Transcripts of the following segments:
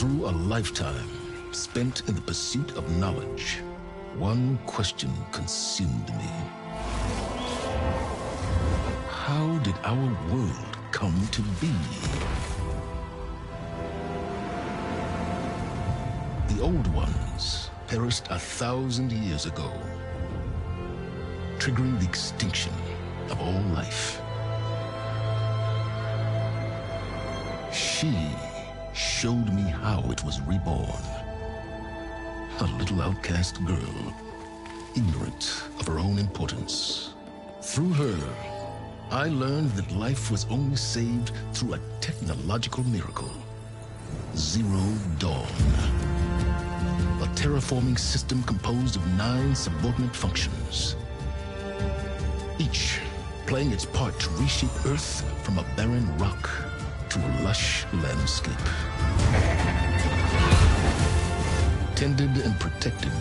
Through a lifetime spent in the pursuit of knowledge, one question consumed me. How did our world come to be? The old ones perished 1,000 years ago, triggering the extinction of all life. She showed me how it was reborn. A little outcast girl, ignorant of her own importance. Through her, I learned that life was only saved through a technological miracle. Zero Dawn. A terraforming system composed of 9 subordinate functions, each playing its part to reshape Earth from a barren rock to a lush landscape. Tended and protected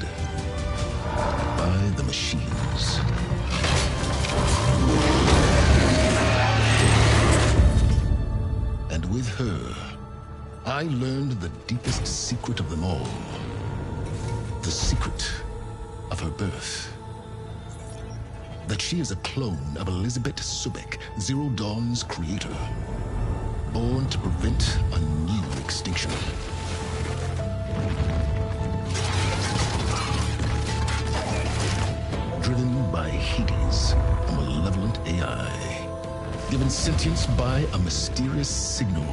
by the machines. And with her, I learned the deepest secret of them all. The secret of her birth. That she is a clone of Elizabeth Subek, Zero Dawn's creator, born to prevent a new extinction. Driven by Hades, a malevolent AI, given sentience by a mysterious signal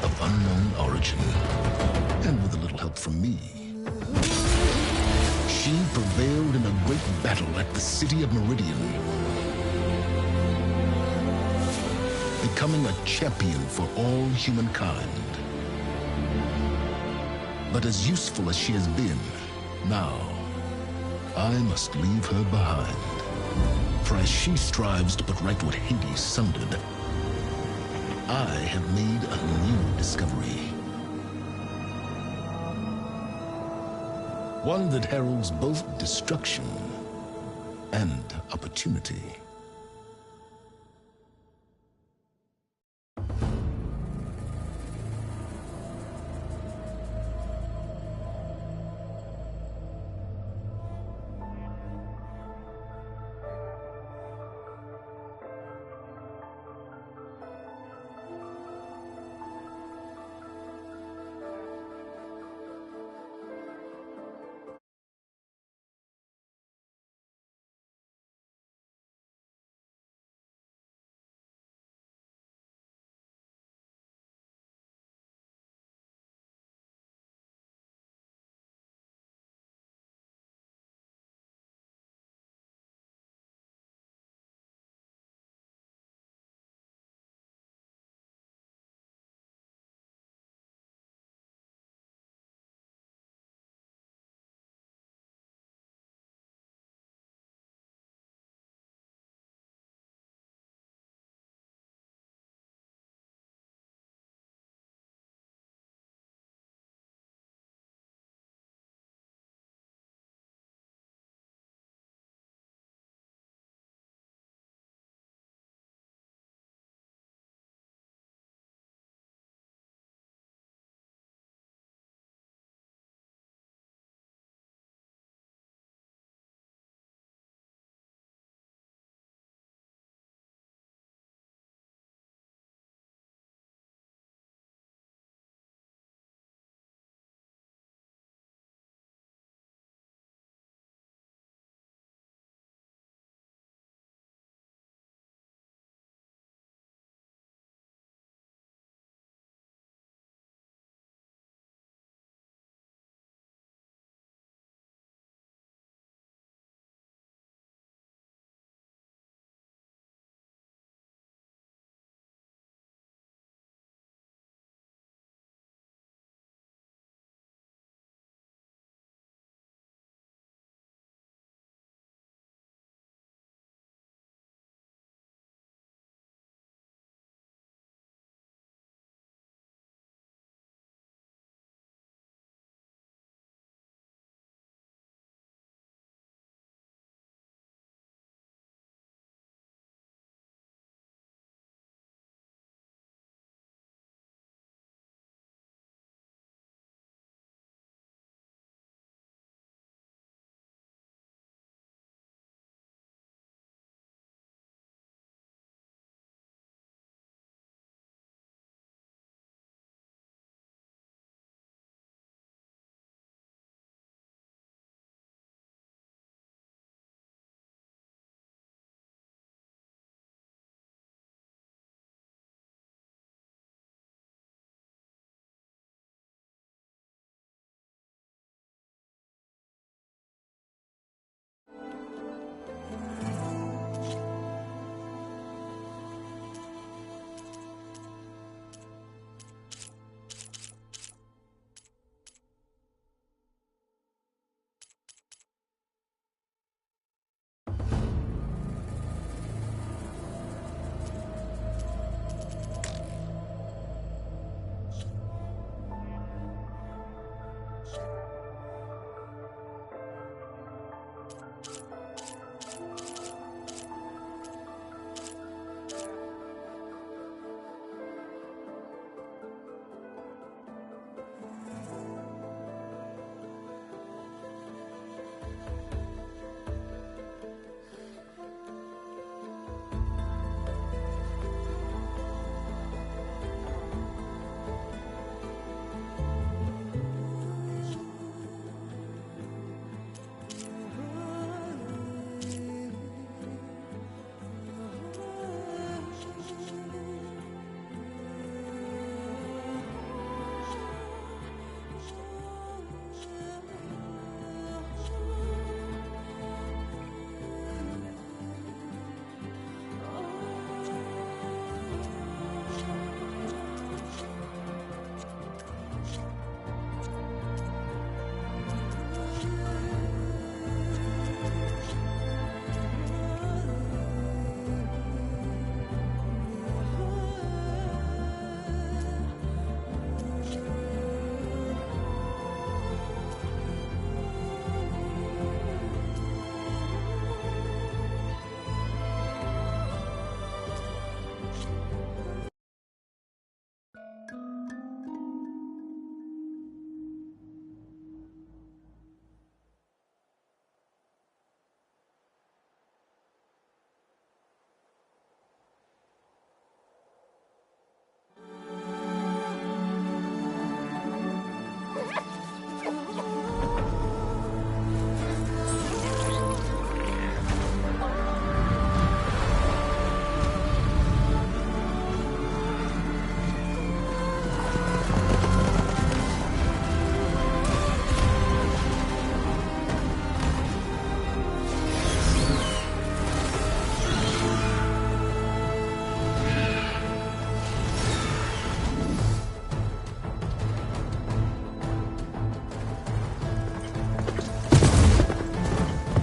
of unknown origin, and with a little help from me. She prevailed in a great battle at the city of Meridian, becoming a champion for all humankind. But as useful as she has been, now I must leave her behind. For as she strives to put right what Hades sundered, I have made a new discovery. One that heralds both destruction and opportunity.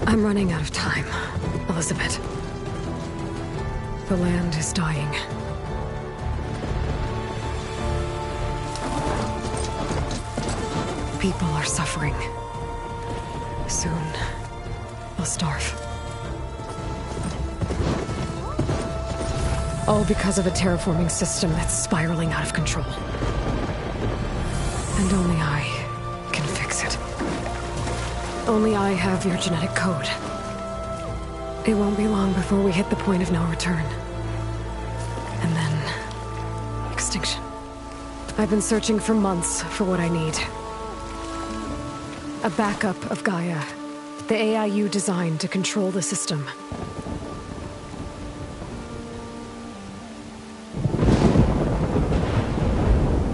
I'm running out of time, Elizabeth. The land is dying. People are suffering. Soon, they'll starve. All because of a terraforming system that's spiraling out of control. And only I can fix it. Only I have your genetic code. It won't be long before we hit the point of no return. And then... extinction. I've been searching for months for what I need. A backup of Gaia. The AIU designed to control the system.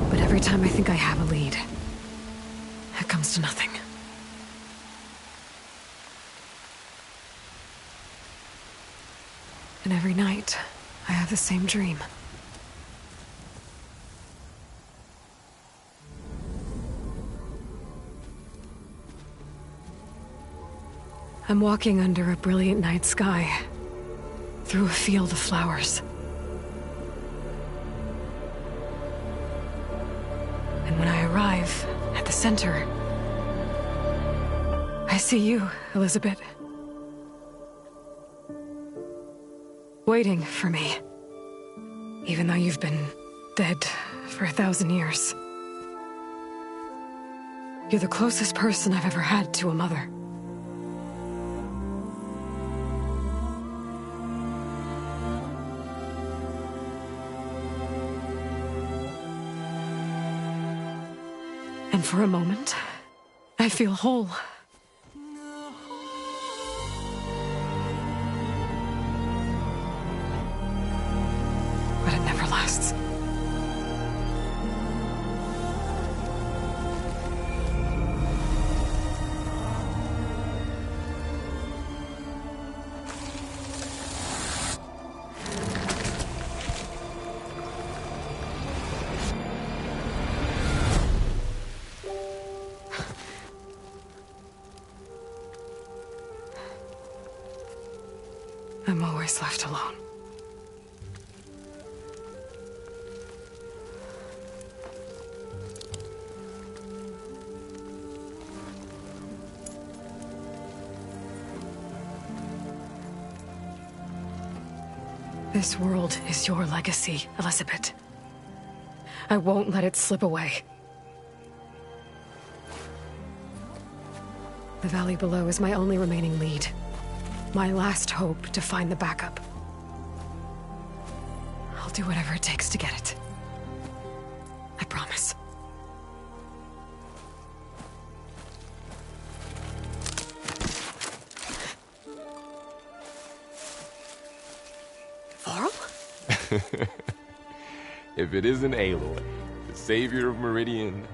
But every time I think I have a lead, it comes to nothing. And every night, I have the same dream. I'm walking under a brilliant night sky, through a field of flowers. And when I arrive at the center, I see you, Elizabeth. Waiting for me. Even though you've been dead for 1,000 years. You're the closest person I've ever had to a mother. And for a moment, I feel whole. But it never lasts. I'm always left alone. This world is your legacy, Elizabeth. I won't let it slip away. The valley below is my only remaining lead. My last hope to find the backup. I'll do whatever it takes to get it. I promise. Varl? If it isn't Aloy, the savior of Meridian,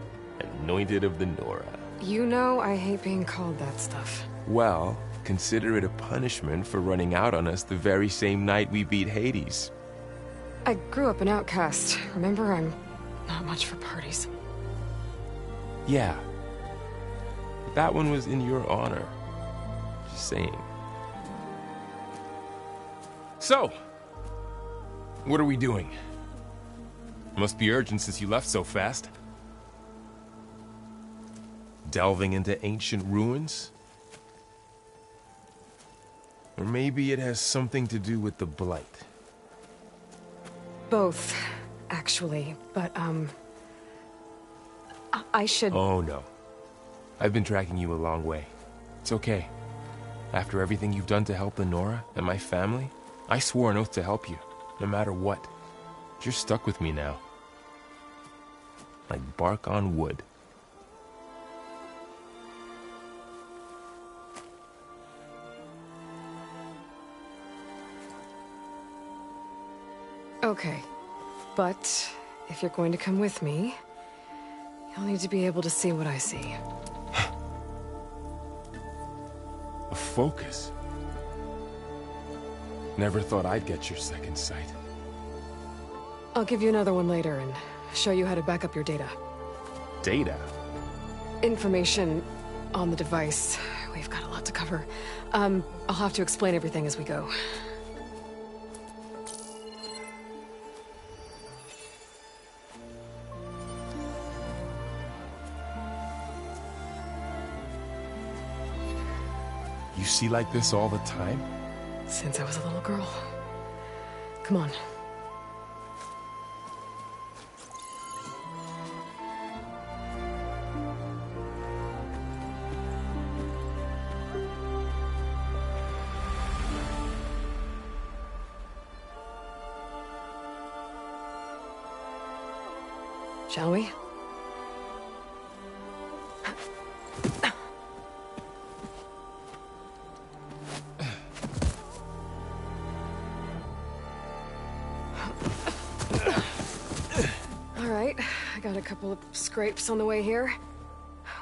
anointed of the Nora. You know I hate being called that stuff. Well, consider it a punishment for running out on us the very same night we beat Hades. I grew up an outcast. Remember, I'm not much for parties. Yeah. That one was in your honor. Just saying. So, what are we doing? Must be urgent since you left so fast. Delving into ancient ruins? Or maybe it has something to do with the Blight. Both, actually, but, I should... Oh, no. I've been tracking you a long way. It's okay. After everything you've done to help the Nora and my family, I swore an oath to help you, no matter what. You're stuck with me now. Like bark on wood. Okay, but if you're going to come with me, you'll need to be able to see what I see. A focus? Never thought I'd get your second sight. I'll give you another one later and show you how to back up your data. Data? Information on the device we've got a lot to cover. I'll have to explain everything as we go. You see like this all the time? Since I was a little girl. Come on. Shall we? I got a couple of scrapes on the way here.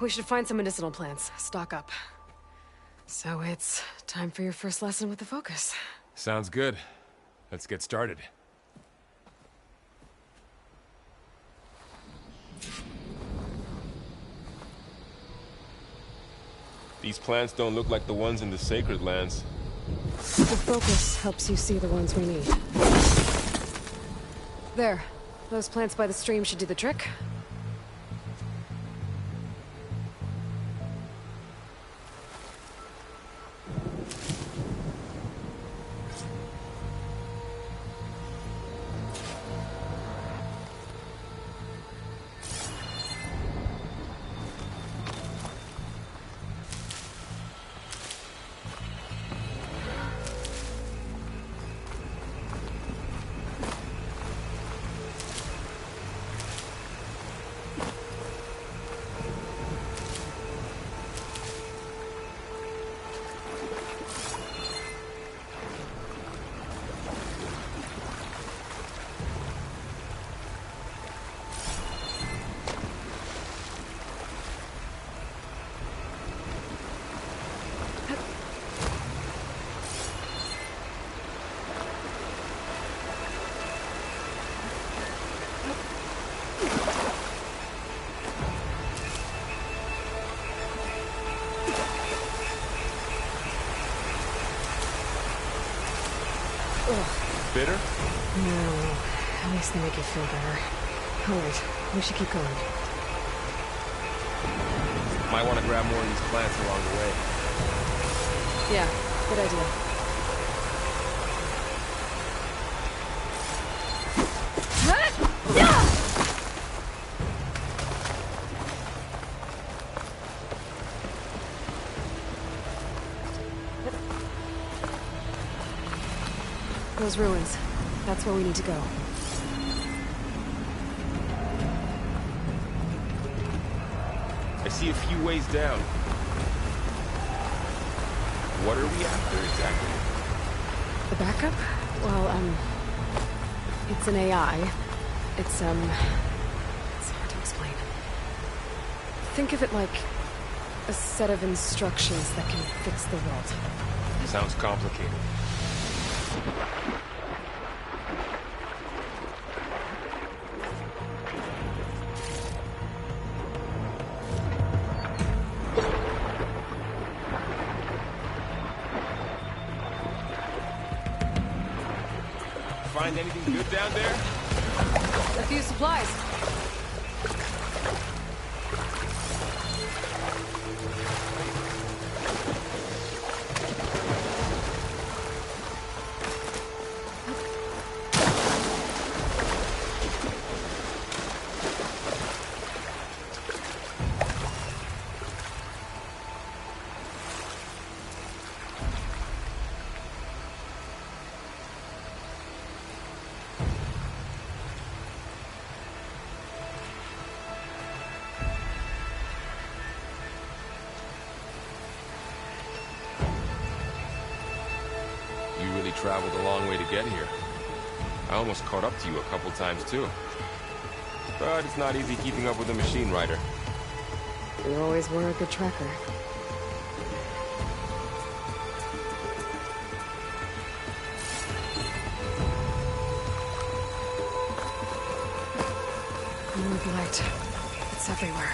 We should find some medicinal plants, stock up. So it's time for your first lesson with the Focus. Sounds good. Let's get started. These plants don't look like the ones in the Sacred Lands. The Focus helps you see the ones we need. There. Those plants by the stream should do the trick. Bitter? No, at least they make you feel better. Alright, we should keep going. Might want to grab more of these plants along the way. Yeah, good idea. Those ruins. That's where we need to go. I see a few ways down. What are we after exactly? The backup? Well, it's an AI. It's hard to explain. Think of it like a set of instructions that can fix the world. Sounds complicated. Find anything good down there? A few supplies. Traveled a long way to get here. I almost caught up to you a couple times too. But it's not easy keeping up with a machine rider. You always were a good tracker. Move light. It's everywhere.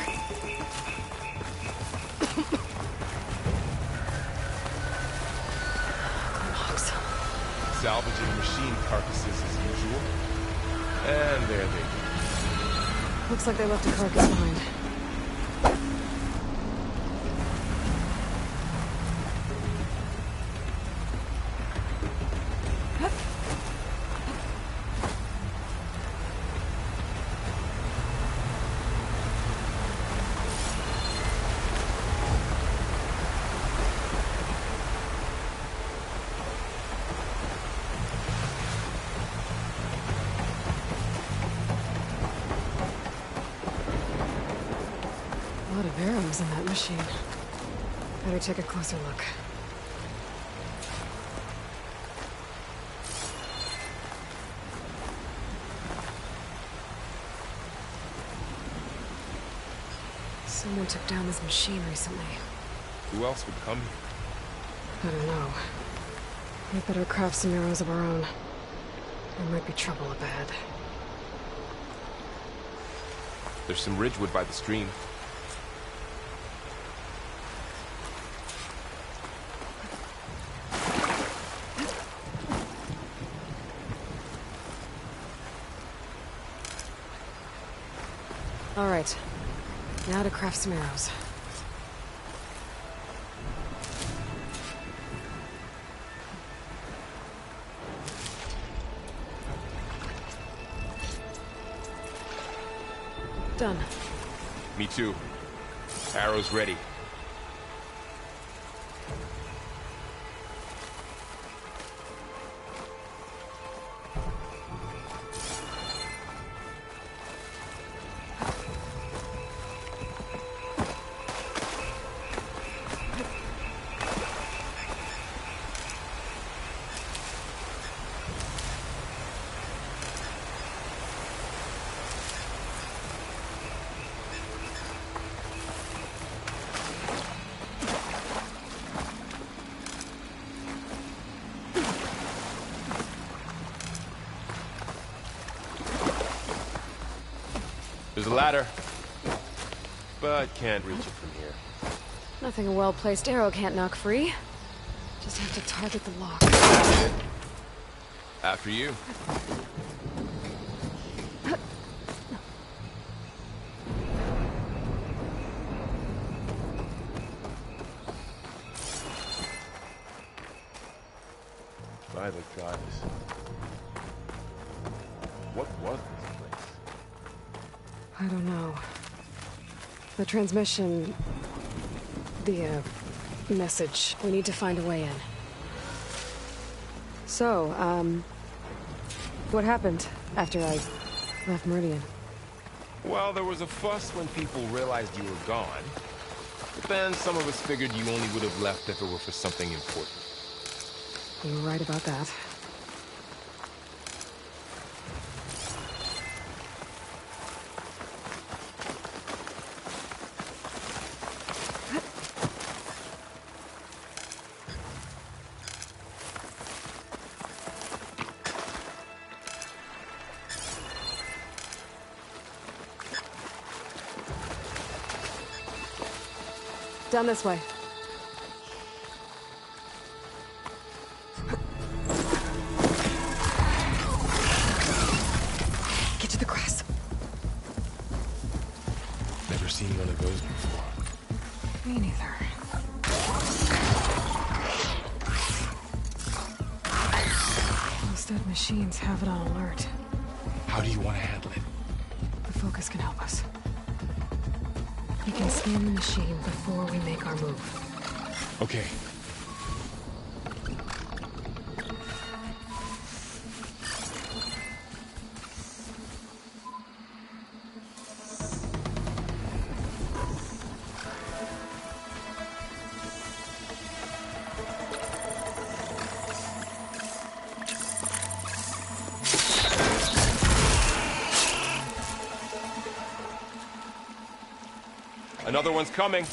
salvaging machine carcasses as usual. And there they go. Looks like they left a carcass behind. A lot of arrows in that machine. Better take a closer look. Someone took down this machine recently. Who else would come here? I don't know. We'd better craft some arrows of our own. There might be trouble up ahead. There's some ridgewood by the stream. All right. Now to craft some arrows. Done. Me too. Arrows ready. There's a ladder, but can't reach it from here. Nothing a well-placed arrow can't knock free. Just have to target the lock. After you. By the goddess. What was this place? I don't know. The transmission... the, message. We need to find a way in. So, what happened after I left Meridian? Well, there was a fuss when people realized you were gone. But then some of us figured you only would have left if it were for something important. You were right about that. Down this way. Get to the grass. Never seen one of those before. Me neither. Those dead machines have it on alert. How do you want to handle it? The focus can help us. We can scan the machine before we make our move. Okay. Another one's coming.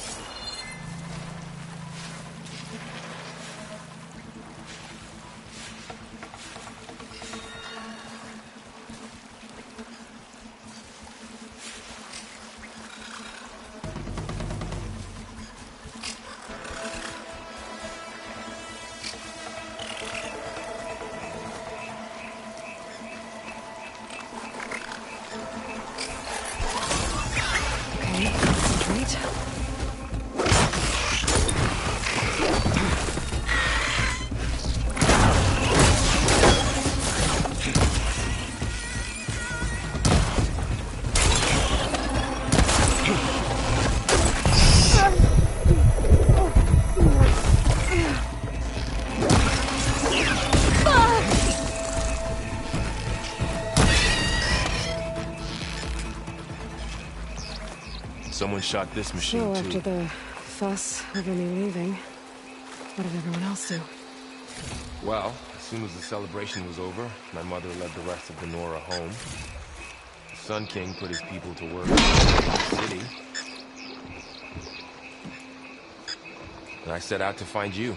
Someone shot this machine, So too. after the fuss over me leaving, what did everyone else do? Well, as soon as the celebration was over, my mother led the rest of the Nora home. The Sun King put his people to work in the city. And I set out to find you.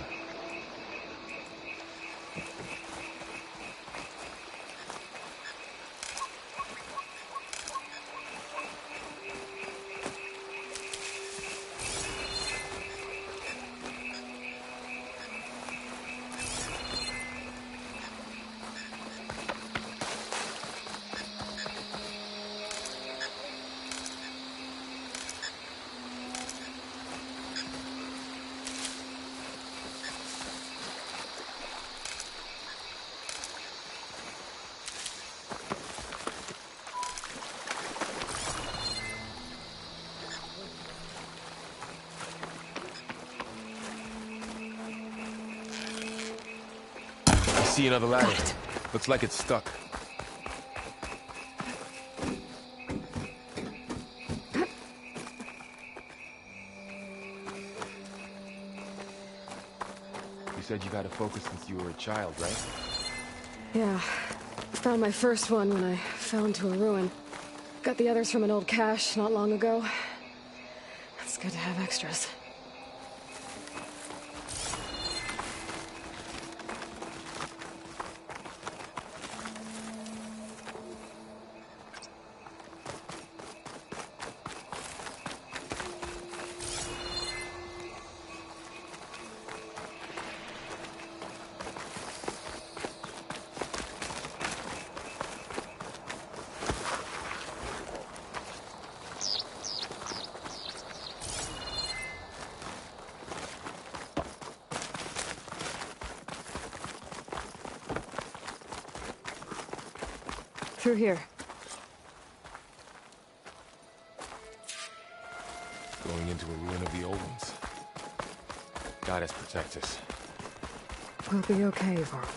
I see another ladder. Looks like it's stuck. You said you've had a focus since you were a child, right? Yeah. Found my first one when I fell into a ruin. Got the others from an old cache not long ago. It's good to have extras. Through here. Going into a ruin of the old ones. Goddess protect us. We'll be okay, Varl.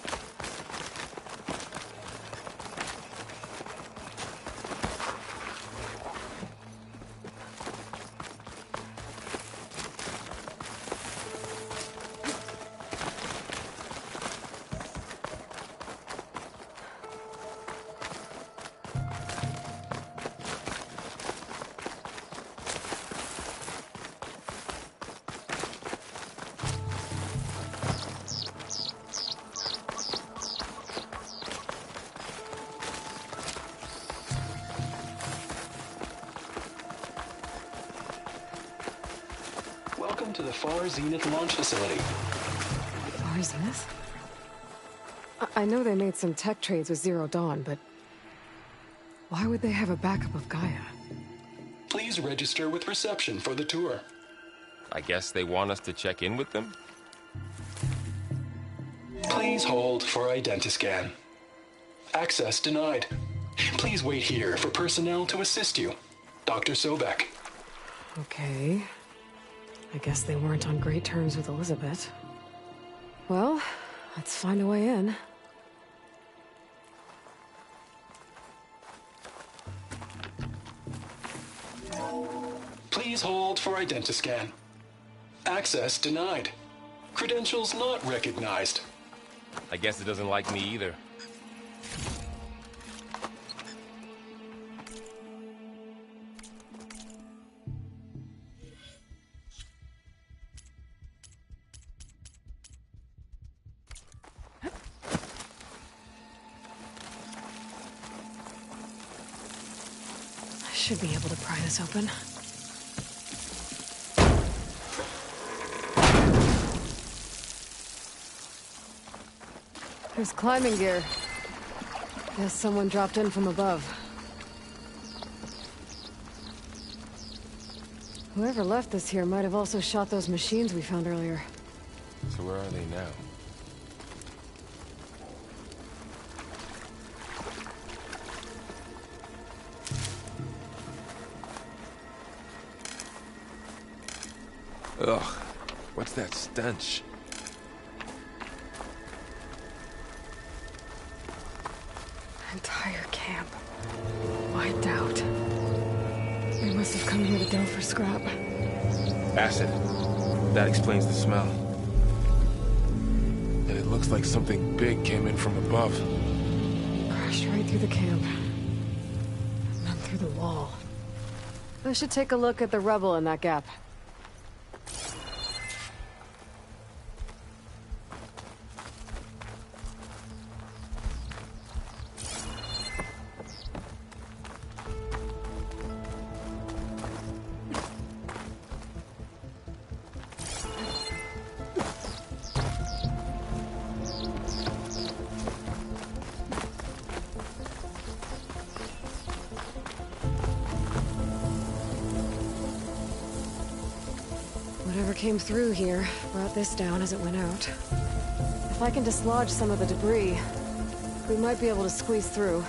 Welcome to the Far Zenith launch facility. Far Zenith? I know they made some tech trades with Zero Dawn, but why would they have a backup of Gaia? Please register with reception for the tour. I guess they want us to check in with them? Please hold for identiscan. Access denied. Please wait here for personnel to assist you. Dr. Sobek. Okay. I guess they weren't on great terms with Elizabeth. Well, let's find a way in. Please hold for identiscan. Access denied. Credentials not recognized. I guess it doesn't like me either. I should be able to pry this open. There's climbing gear. Guess someone dropped in from above. Whoever left this here might have also shot those machines we found earlier. So where are they now? Ugh, what's that stench? Entire camp wiped out. They must have come here to delve for scrap. Acid. That explains the smell. And it looks like something big came in from above. Crashed right through the camp. And then through the wall. I should take a look at the rubble in that gap. Whatever came through here brought this down as it went out. If I can dislodge some of the debris, we might be able to squeeze through.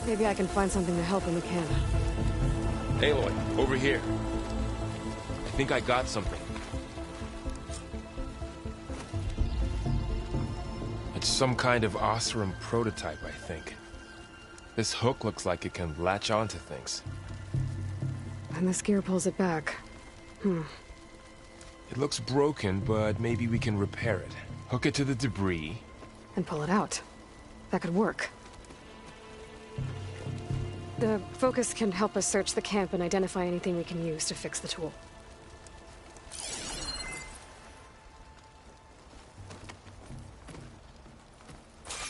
Maybe I can find something to help in the camp. Aloy, over here. I think I got something. It's some kind of Osram prototype, I think. This hook looks like it can latch onto things. And this gear pulls it back. It looks broken, but maybe we can repair it. Hook it to the debris. And pull it out. That could work. The focus can help us search the camp and identify anything we can use to fix the tool.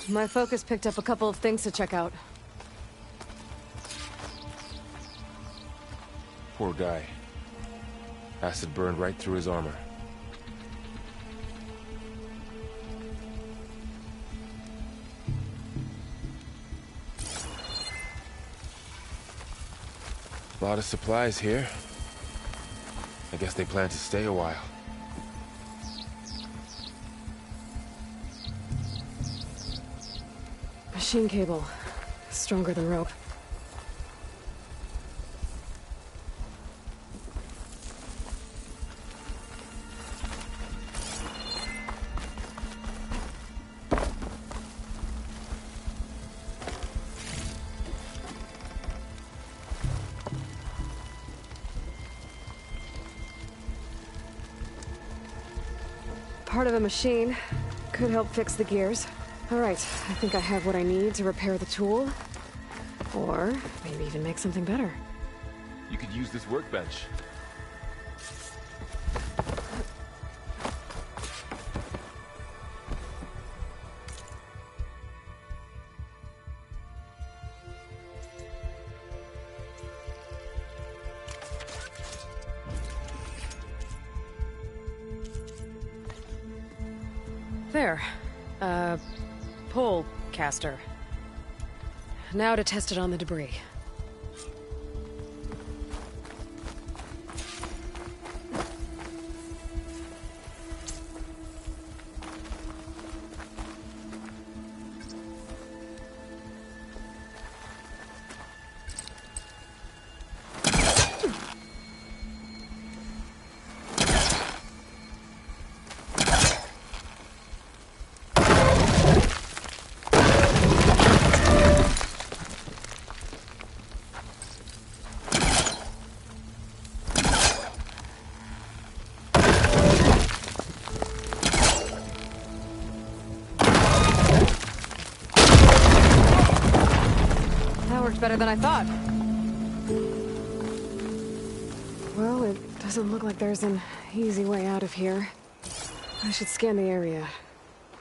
My focus picked up a couple of things to check out. Poor guy. Acid burned right through his armor. A lot of supplies here. I guess they plan to stay a while. Machine cable. Stronger than rope. Part of a machine. Could help fix the gears. All right, I think I have what I need to repair the tool. Or maybe even make something better. You could use this workbench. There. Pole caster. Now to test it on the debris. Better than I thought. Well, it doesn't look like there's an easy way out of here. I should scan the area.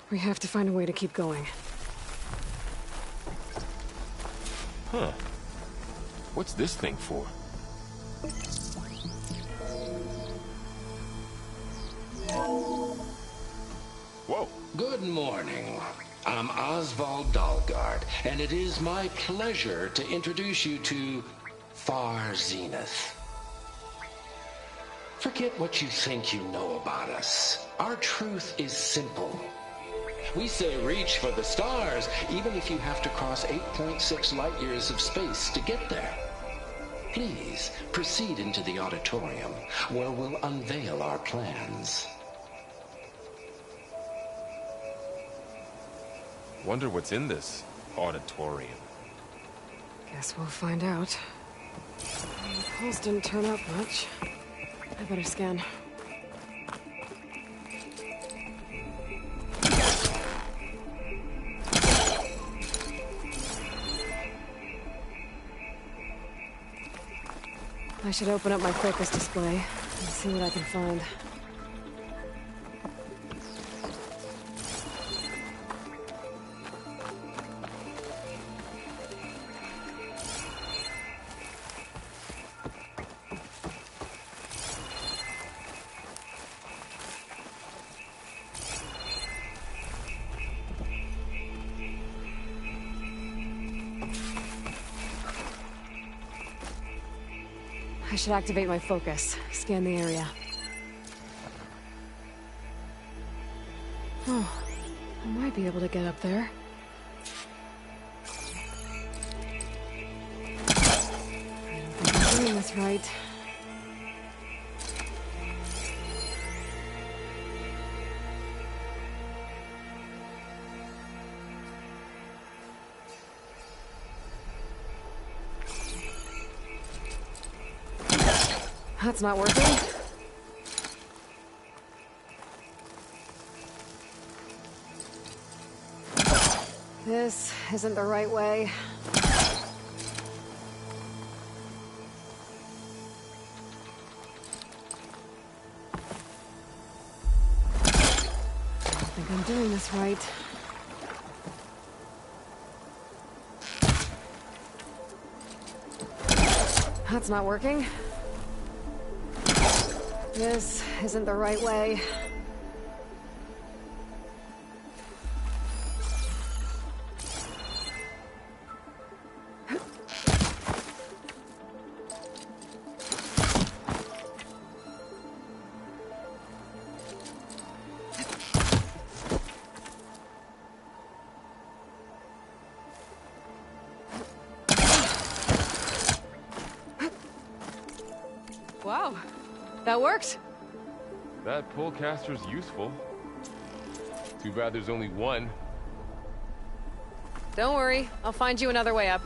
We have to find a way to keep going. Huh. What's this thing for? Whoa. Good morning. I'm Oswald Dalgard, and it is my pleasure to introduce you to Far Zenith. Forget what you think you know about us. Our truth is simple. We say reach for the stars, even if you have to cross 8.6 light years of space to get there. Please proceed into the auditorium, where we'll unveil our plans. Wonder what's in this auditorium. Guess we'll find out. The pulse didn't turn up much. I better scan. I should open up my focus display and see what I can find. I should activate my focus, scan the area. Oh, I might be able to get up there. I don't think I'm doing this right. That's not working. This isn't the right way. I don't think I'm doing this right. That's not working. This isn't the right way. Wow, that worked. That pullcaster's useful. Too bad there's only one. Don't worry, I'll find you another way up.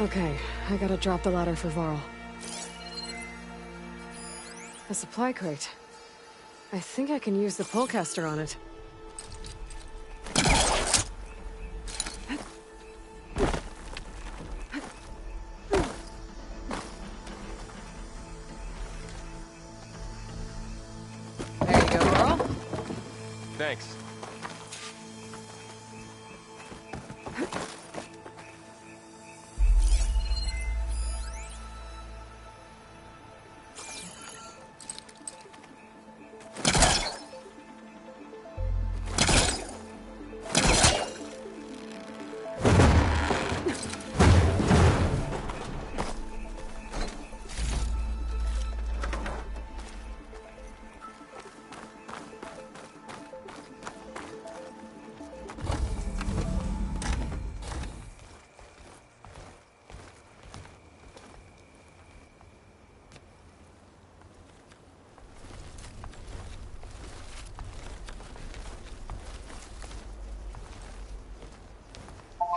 Okay, I gotta drop the ladder for Varl. A supply crate. I think I can use the pullcaster on it. There you go, Varl. Thanks.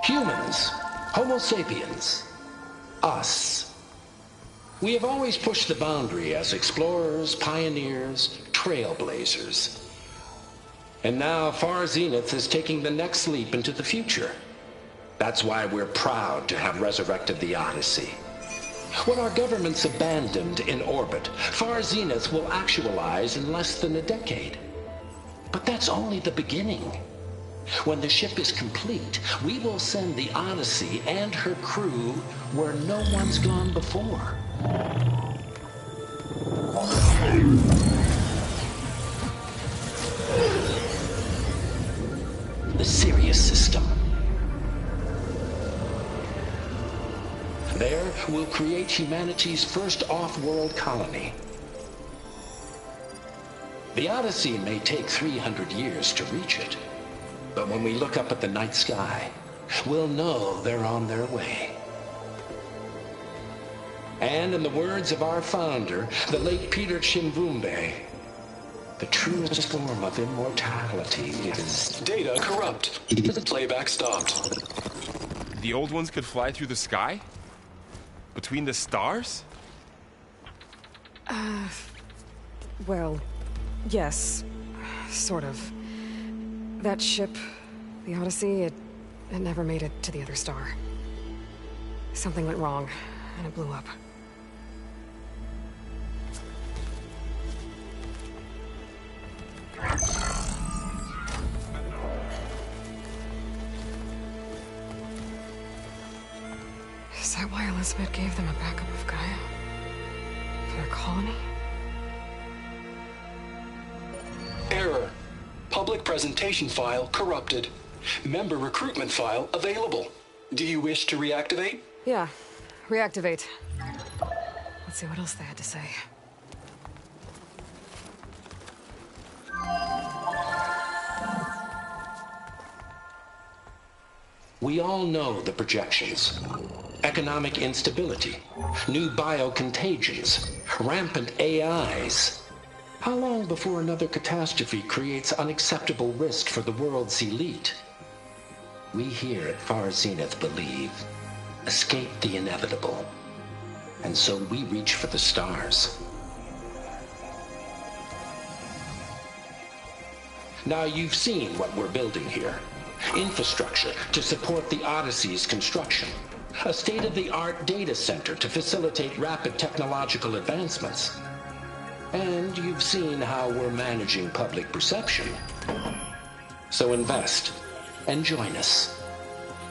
Humans, Homo sapiens, us. We have always pushed the boundary as explorers, pioneers, trailblazers. And now Far Zenith is taking the next leap into the future. That's why we're proud to have resurrected the Odyssey. What our governments abandoned in orbit, Far Zenith will actualize in less than a decade. But that's only the beginning. When the ship is complete, we will send the Odyssey and her crew where no one's gone before. The Sirius system. There, we'll create humanity's first off-world colony. The Odyssey may take 300 years to reach it, but when we look up at the night sky, we'll know they're on their way. And in the words of our founder, the late Peter Chimvumbe, the truest form of immortality is... Data corrupt. Playback stopped. The old ones could fly through the sky? Between the stars? Well, yes. Sort of. That ship, the Odyssey, it never made it to the other star. Something went wrong, and it blew up. Is that why Elizabeth gave them a backup of Gaia? For their colony? Error. Public presentation file corrupted. Member recruitment file available. Do you wish to reactivate? Yeah. Reactivate. Let's see what else they had to say. We all know the projections. Economic instability, new biocontagions, rampant AIs. How long before another catastrophe creates unacceptable risk for the world's elite? We here at Far Zenith believe, escape the inevitable. And so we reach for the stars. Now you've seen what we're building here. Infrastructure to support the Odyssey's construction. A state-of-the-art data center to facilitate rapid technological advancements. And you've seen how we're managing public perception. So invest and join us.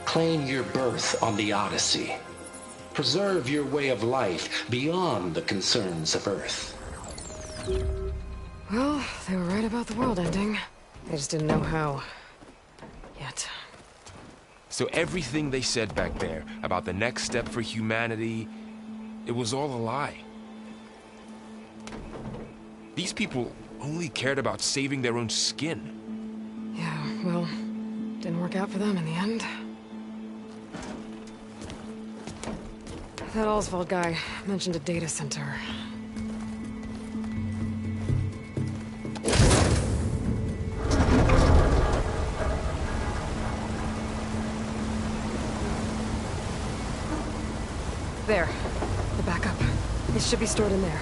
Claim your berth on the Odyssey. Preserve your way of life beyond the concerns of Earth. Well, they were right about the world ending. They just didn't know how. Yet. So everything they said back there about the next step for humanity, it was all a lie. These people only cared about saving their own skin. Yeah, well, didn't work out for them in the end. That Oswald guy mentioned a data center. There. The backup. It should be stored in there.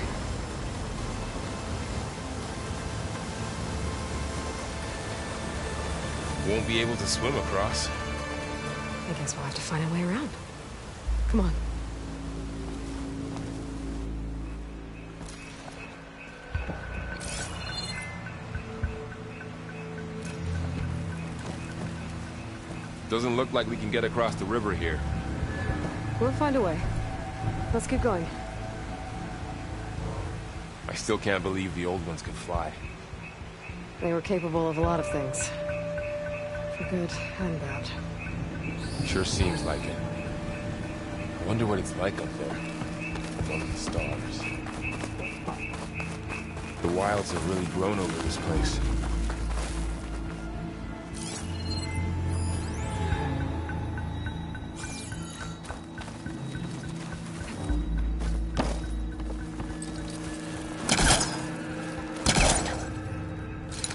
Won't be able to swim across. I guess we'll have to find a way around. Come on. Doesn't look like we can get across the river here. We'll find a way. Let's keep going. I still can't believe the old ones could fly. They were capable of a lot of things. For good and bad. Sure seems like it. I wonder what it's like up there, with all the stars. The wilds have really grown over this place.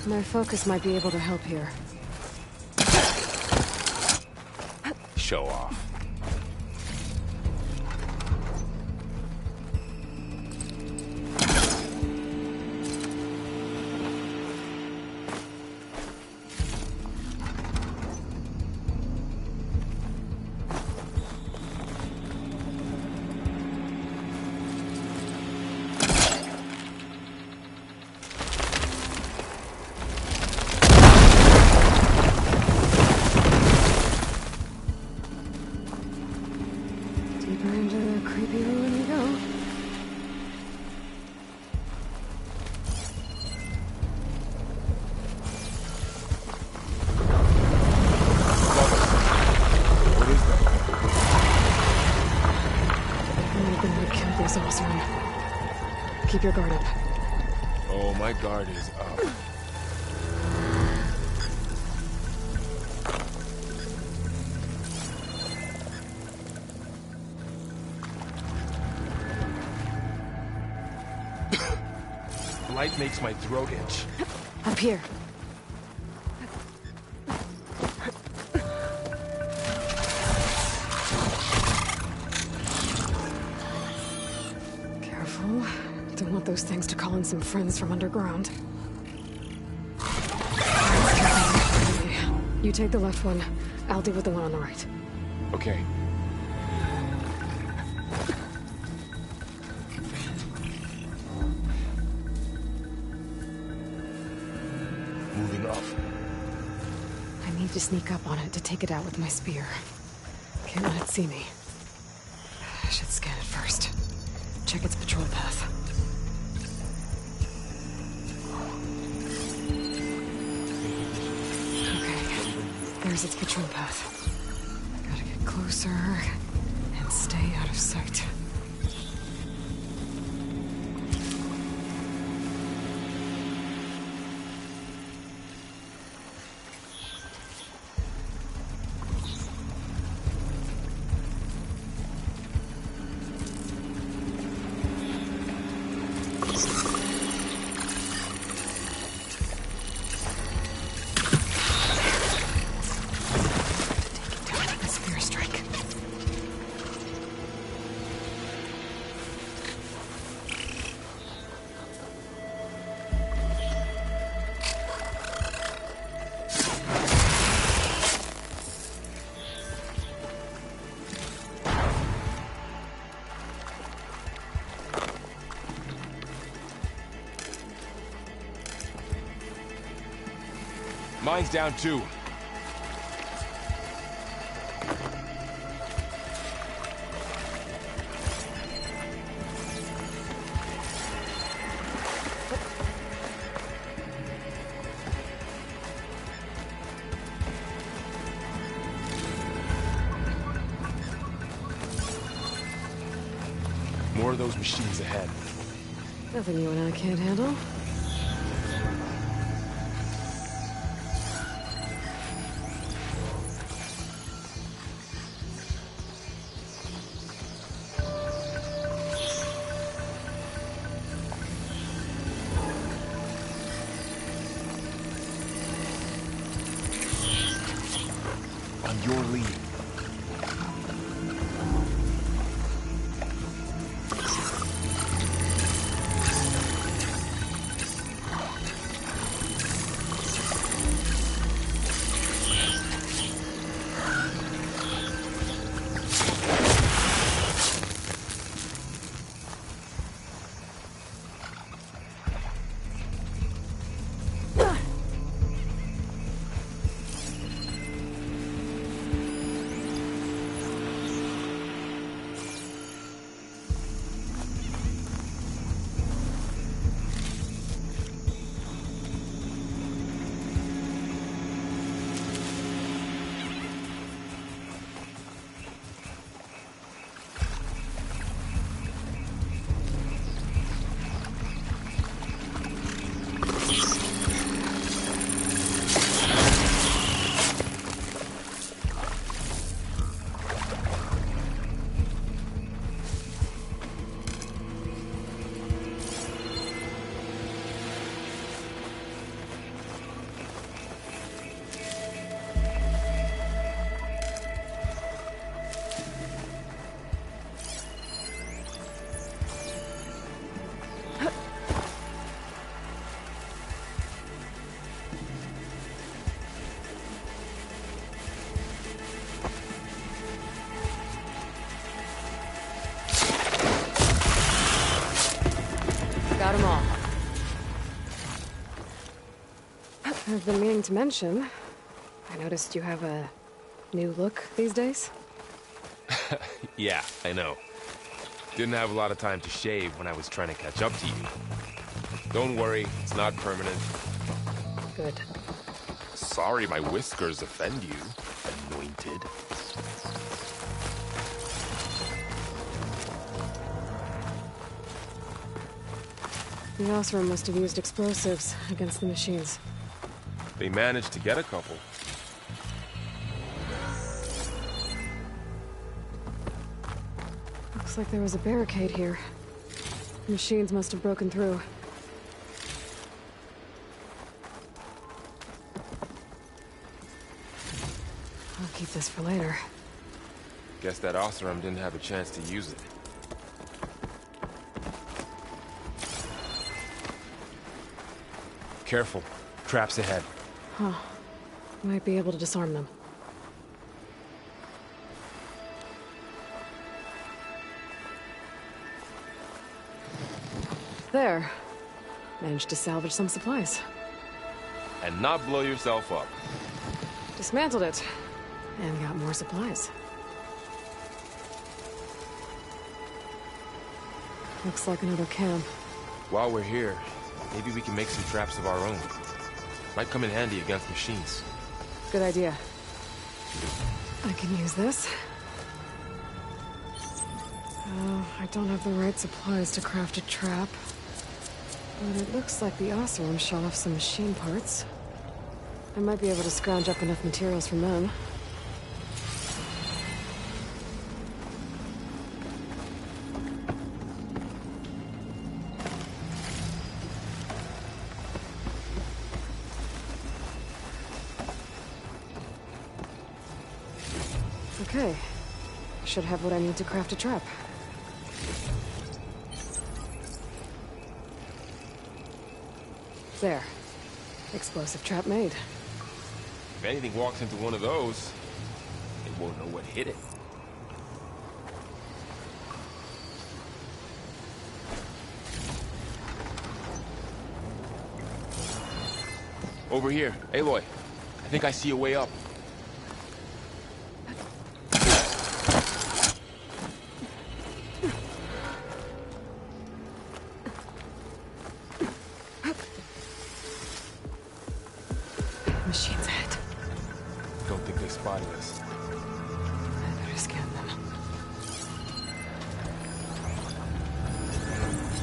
My focus might be able to help here. Show off. Keep your guard up. Oh, my guard is up. Light makes my throat itch. Up here. Careful. Don't want those things to call in some friends from underground. You take the left one. I'll deal with the one on the right. Okay. Moving up. I need to sneak up on it to take it out with my spear. Can't let it see me. I should scan it first. Check its patrol path. Okay, there's its patrol path. Gotta get closer and stay out of sight. Mine's down too. More of those machines ahead. Nothing you and I can't handle. On your lead. Got them all. I've been meaning to mention, I noticed you have a new look these days. Yeah, I know. Didn't have a lot of time to shave when I was trying to catch up to you. Don't worry, it's not permanent. Good. Sorry my whiskers offend you, anointed. The Osram must have used explosives against the machines. They managed to get a couple. Looks like there was a barricade here. Machines must have broken through. I'll keep this for later. Guess that Osram didn't have a chance to use it. Careful. Traps ahead. Huh. Might be able to disarm them. There. Managed to salvage some supplies. And not blow yourself up. Dismantled it. And got more supplies. Looks like another camp. While we're here, maybe we can make some traps of our own. Might come in handy against machines. Good idea. I can use this. Oh, I don't have the right supplies to craft a trap. But it looks like the Osram shot off some machine parts. I might be able to scrounge up enough materials from them. Okay. Should have what I need to craft a trap. There. Explosive trap made. If anything walks into one of those, it won't know what hit it. Over here. Aloy, I think I see a way up. Machines ahead. Don't think they spotted us. I better scan them.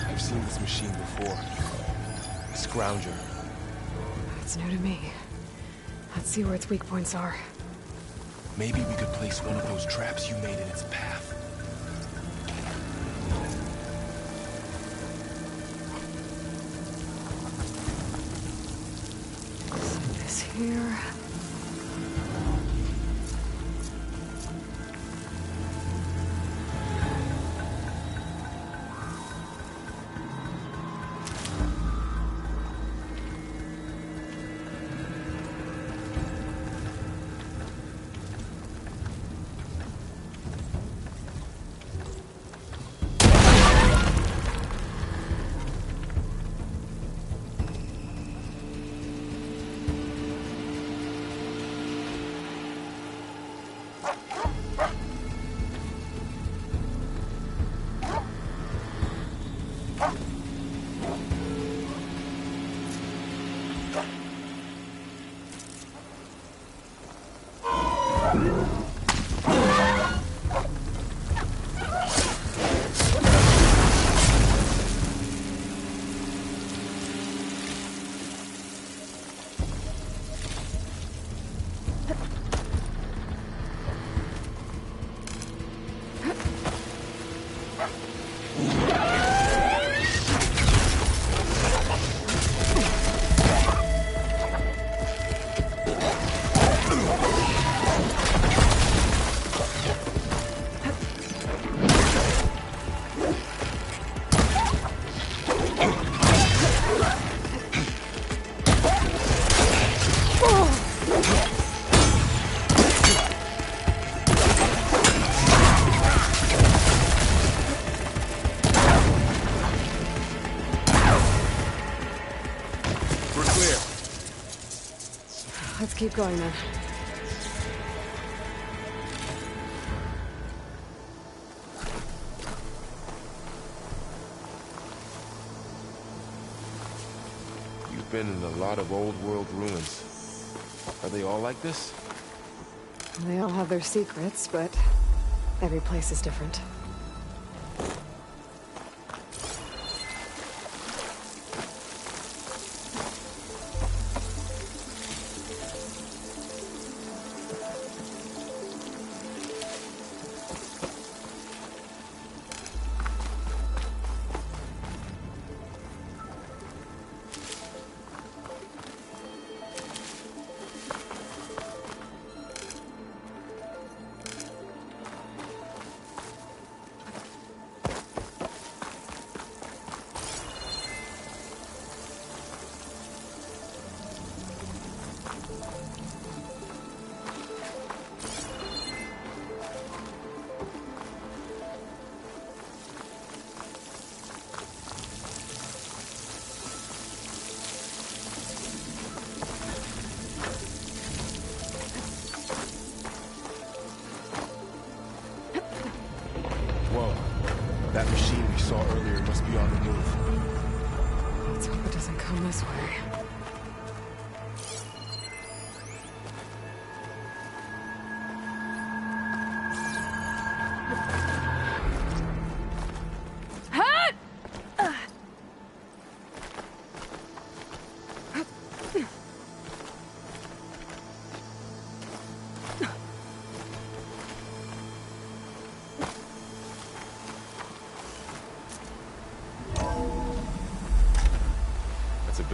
I've seen this machine before. A scrounger. It's new to me. Let's see where its weak points are. Maybe we could place one of those traps you made in its path. Set this here. Let's keep going then. You've been in a lot of old world ruins. Are they all like this? They all have their secrets, but every place is different.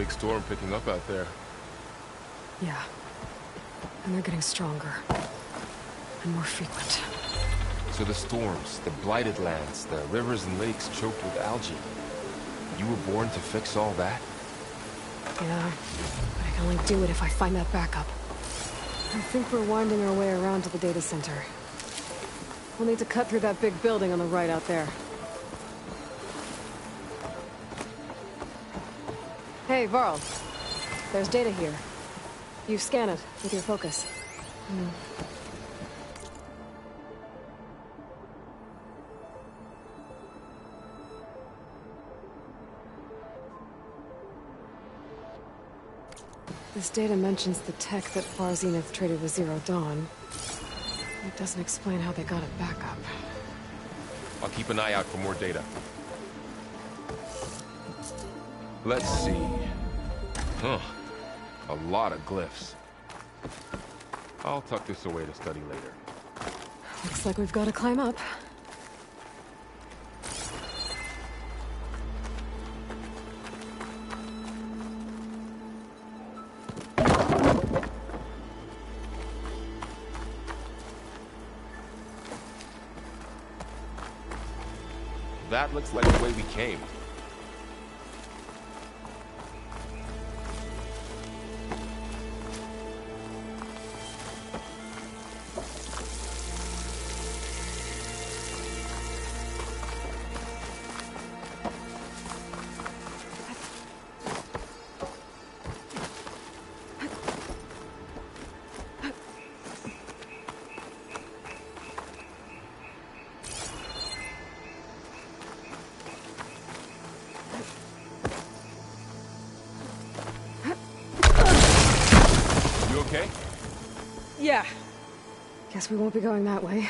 big storm picking up out there. Yeah. And they're getting stronger. And more frequent. So the storms, the blighted lands, the rivers and lakes choked with algae. You were born to fix all that? Yeah. But I can only do it if I find that backup. I think we're winding our way around to the data center. We'll need to cut through that big building on the right out there. Hey, Varl. There's data here. You scan it with your focus. This data mentions the tech that Far Zenith traded with Zero Dawn. It doesn't explain how they got it back up. I'll keep an eye out for more data. Let's see. Huh. A lot of glyphs. I'll tuck this away to study later. Looks like we've got to climb up. That looks like the way we came. Okay? Yeah. Guess we won't be going that way.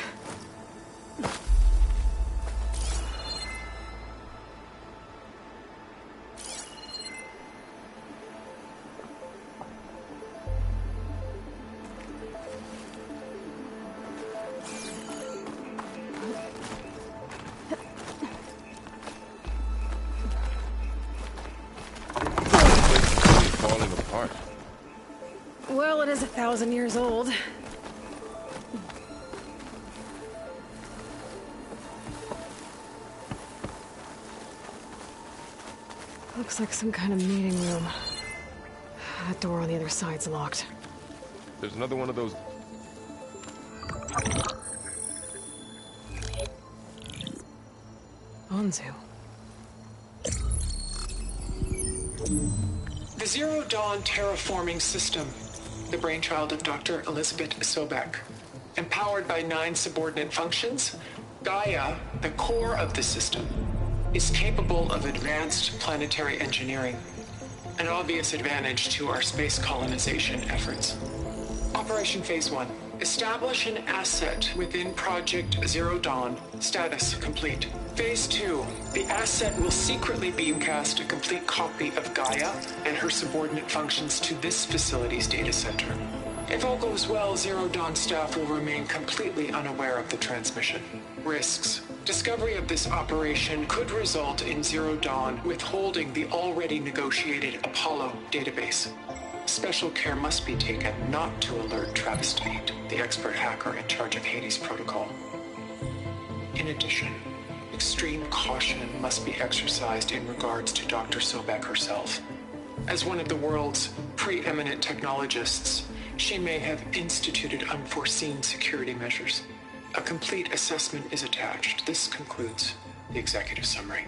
Falling apart. Well, it is 1,000 years old. Looks like some kind of meeting room. That door on the other side's locked. There's another one of those. Onzu. The Zero Dawn terraforming system, the brainchild of Dr. Elizabeth Sobek. Empowered by 9 subordinate functions, Gaia, the core of the system, is capable of advanced planetary engineering, an obvious advantage to our space colonization efforts. Operation Phase 1. Establish an asset within Project Zero Dawn. Status complete. Phase 2. The asset will secretly beamcast a complete copy of Gaia and her subordinate functions to this facility's data center. If all goes well, Zero Dawn staff will remain completely unaware of the transmission. Risks. Discovery of this operation could result in Zero Dawn withholding the already negotiated Apollo database. Special care must be taken not to alert Travis Tate, the expert hacker in charge of Hades Protocol. In addition, extreme caution must be exercised in regards to Dr. Sobek herself. As one of the world's preeminent technologists, she may have instituted unforeseen security measures. A complete assessment is attached. This concludes the executive summary.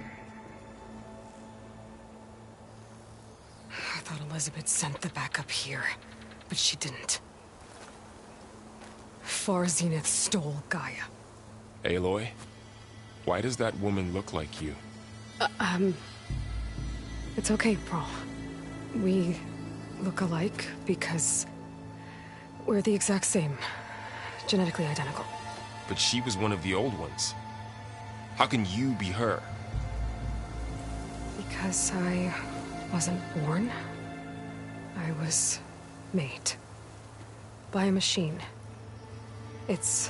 I thought Elizabeth sent the backup here, but she didn't. Far Zenith stole Gaia. Aloy? Why does that woman look like you? It's okay, Pearl. We look alike because we're the exact same. Genetically identical. But she was one of the old ones. How can you be her? Because I wasn't born. I was made. By a machine. It's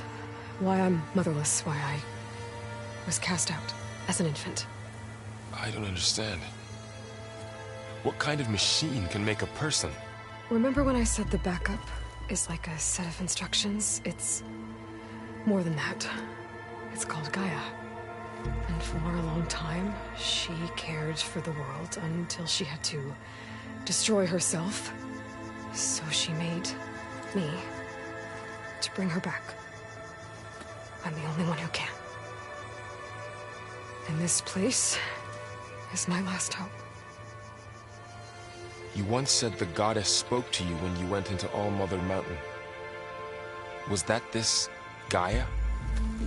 why I'm motherless, why I was cast out as an infant. I don't understand. What kind of machine can make a person? Remember when I said the backup is like a set of instructions? It's more than that. It's called Gaia. And for a long time, she cared for the world until she had to destroy herself. So she made me to bring her back. I'm the only one who can. And this place is my last hope. You once said the goddess spoke to you when you went into All-Mother Mountain. Was that this Gaia?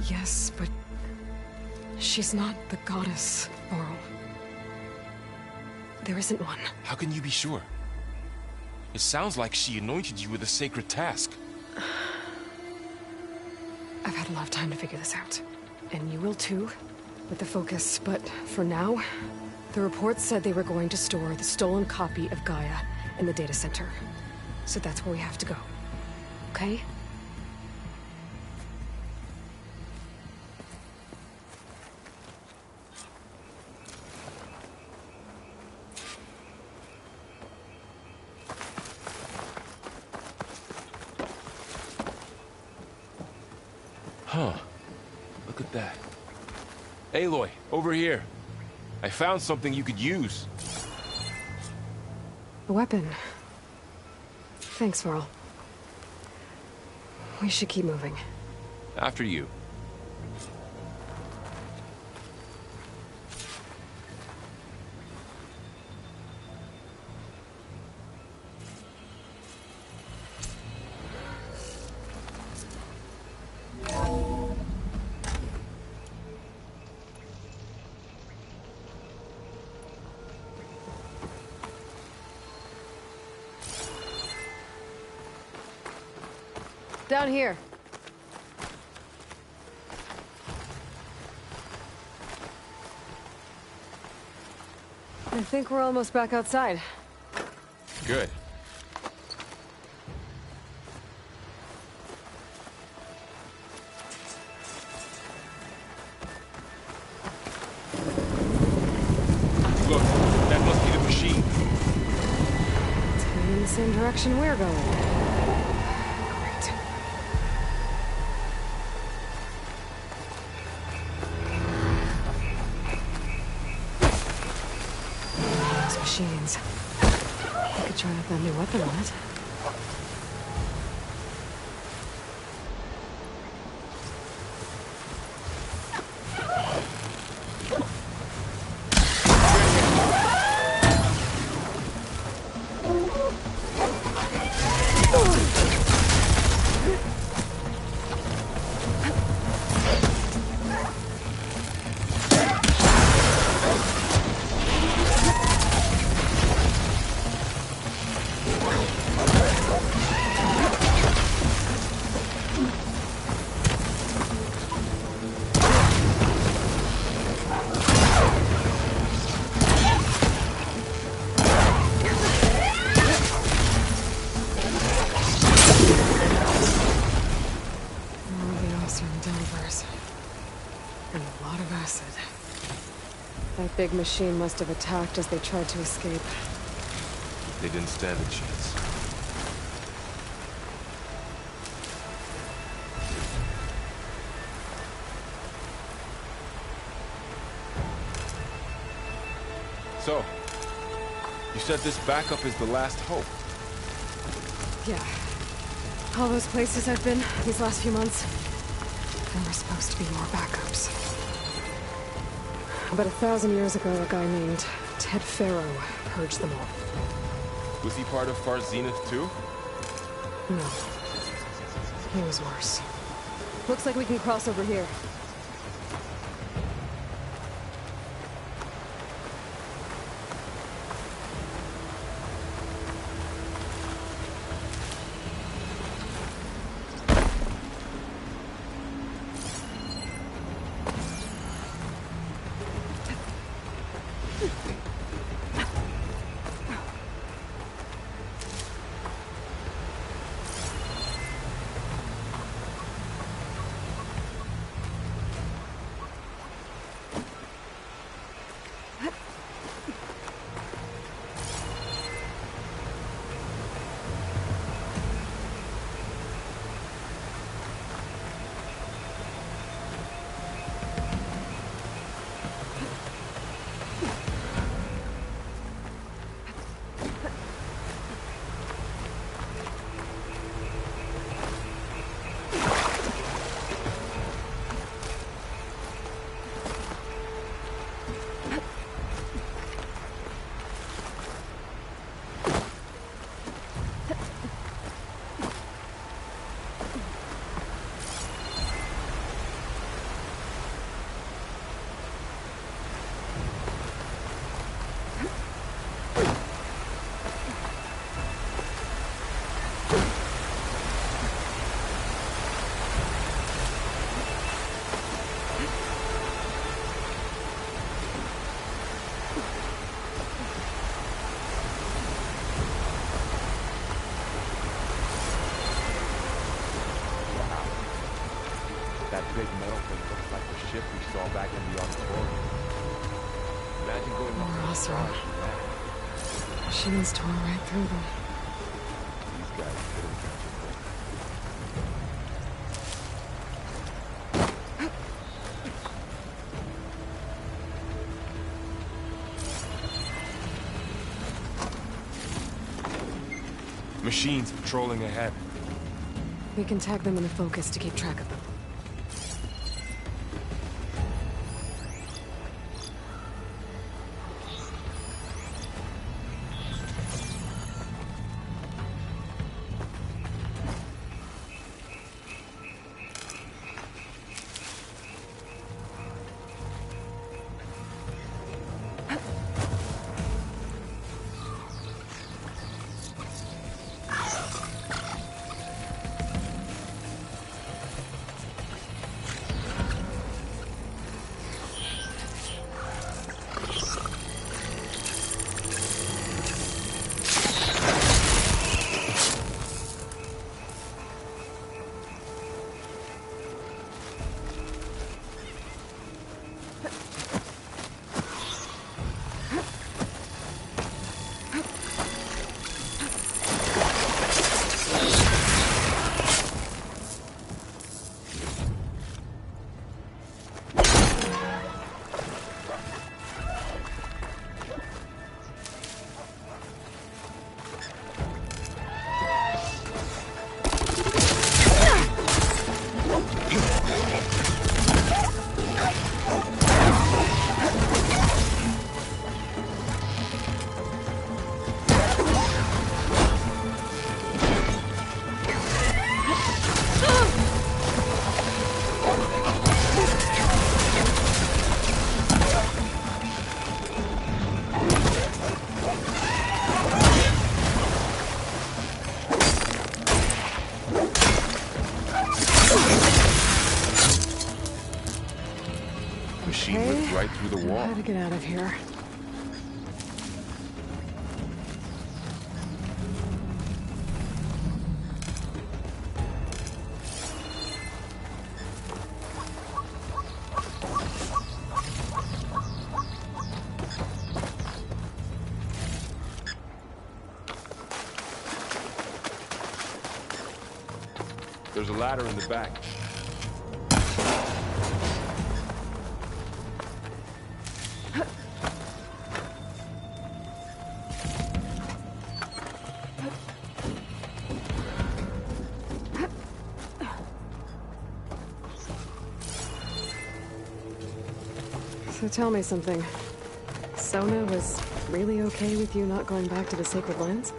Yes, but she's not the goddess, Laurel. There isn't one. How can you be sure? It sounds like she anointed you with a sacred task. I've had a lot of time to figure this out. And you will too, with the focus. But for now, the report said they were going to store the stolen copy of Gaia in the data center. So that's where we have to go. Okay? Huh. Look at that. Aloy, over here. I found something you could use. A weapon. Thanks, Varl. We should keep moving. After you. Down here. I think we're almost back outside. Good. Look, that must be the machine. It's heading in the same direction we're going. Machines. I could try out that new weapon on it. That big machine must have attacked as they tried to escape. They didn't stand a chance. So, you said this backup is the last hope. Yeah. All those places I've been these last few months, there were supposed to be more backups. About 1,000 years ago, a guy named Ted Faro purged them all. Was he part of Far Zenith too? No. He was worse. Looks like we can cross over here. big metal thing looks like the ship we saw back in the auditorium. Imagine going up to the stars with that. Machines tore right through them. These guys couldn't catch a break. Machines patrolling ahead. We can tag them in the focus to keep track of them. Machine ripped right through the wall. How to get out of here? There's a ladder in the back. So tell me something. Sona was really okay with you not going back to the Sacred Lands?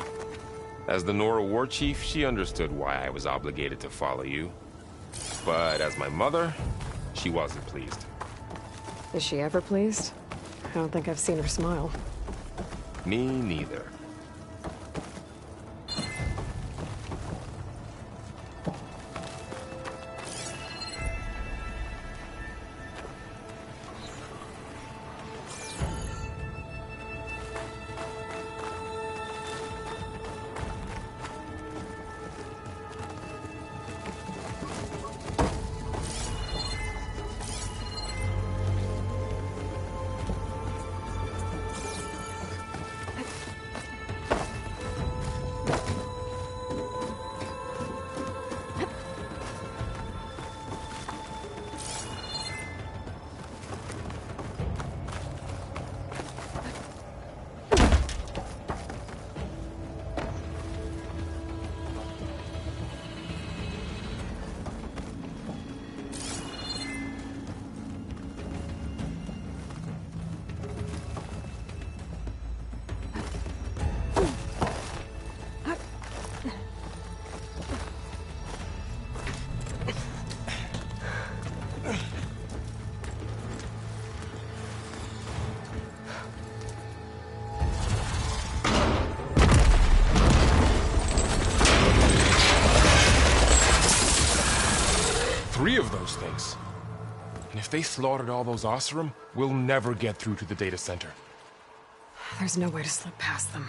As the Nora war chief, she understood why I was obligated to follow you. But as my mother, she wasn't pleased. Is she ever pleased? I don't think I've seen her smile. Me neither. Three of those things. And if they slaughtered all those Oseram, we'll never get through to the data center. There's no way to slip past them.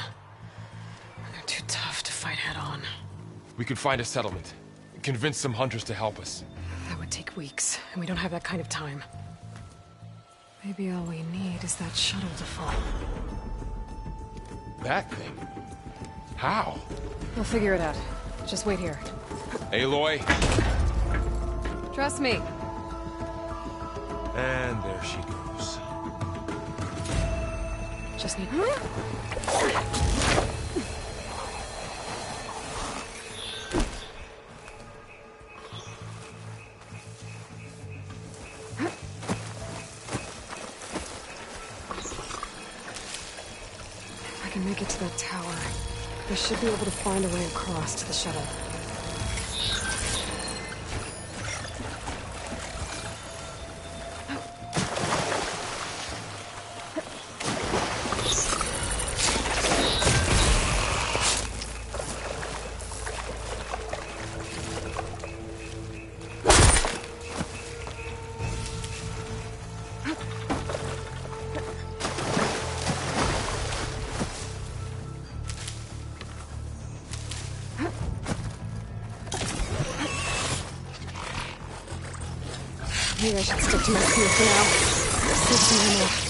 They're too tough to fight head on. We could find a settlement. Convince some hunters to help us. That would take weeks, and we don't have that kind of time. Maybe all we need is that shuttle to fall. That thing? How? We'll figure it out. Just wait here. Aloy! Trust me. And there she goes. Just need... I can make it to that tower. I should be able to find a way across to the shuttle. Maybe I should stick to my spear for now. Save some ammo.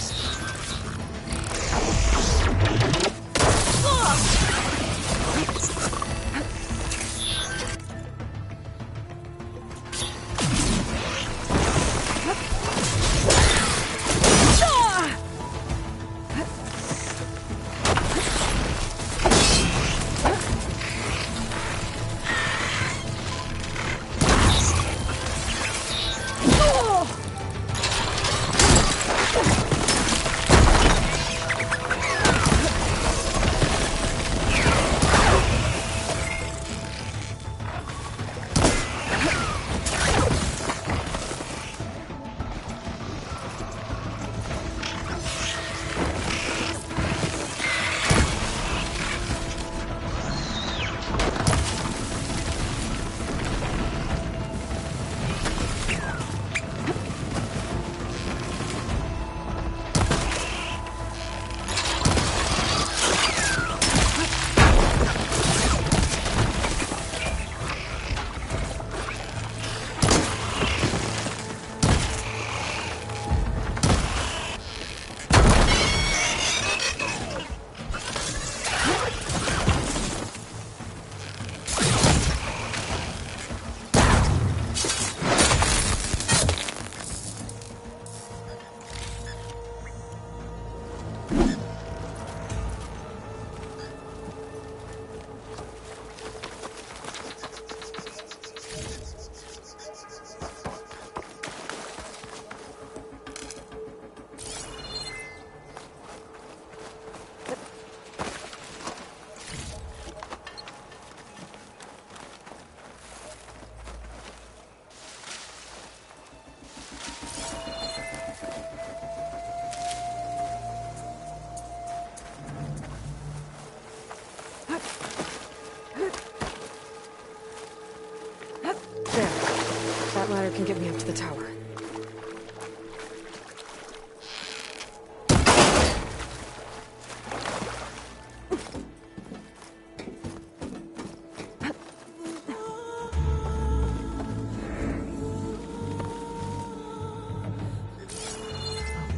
That ladder can get me up to the tower.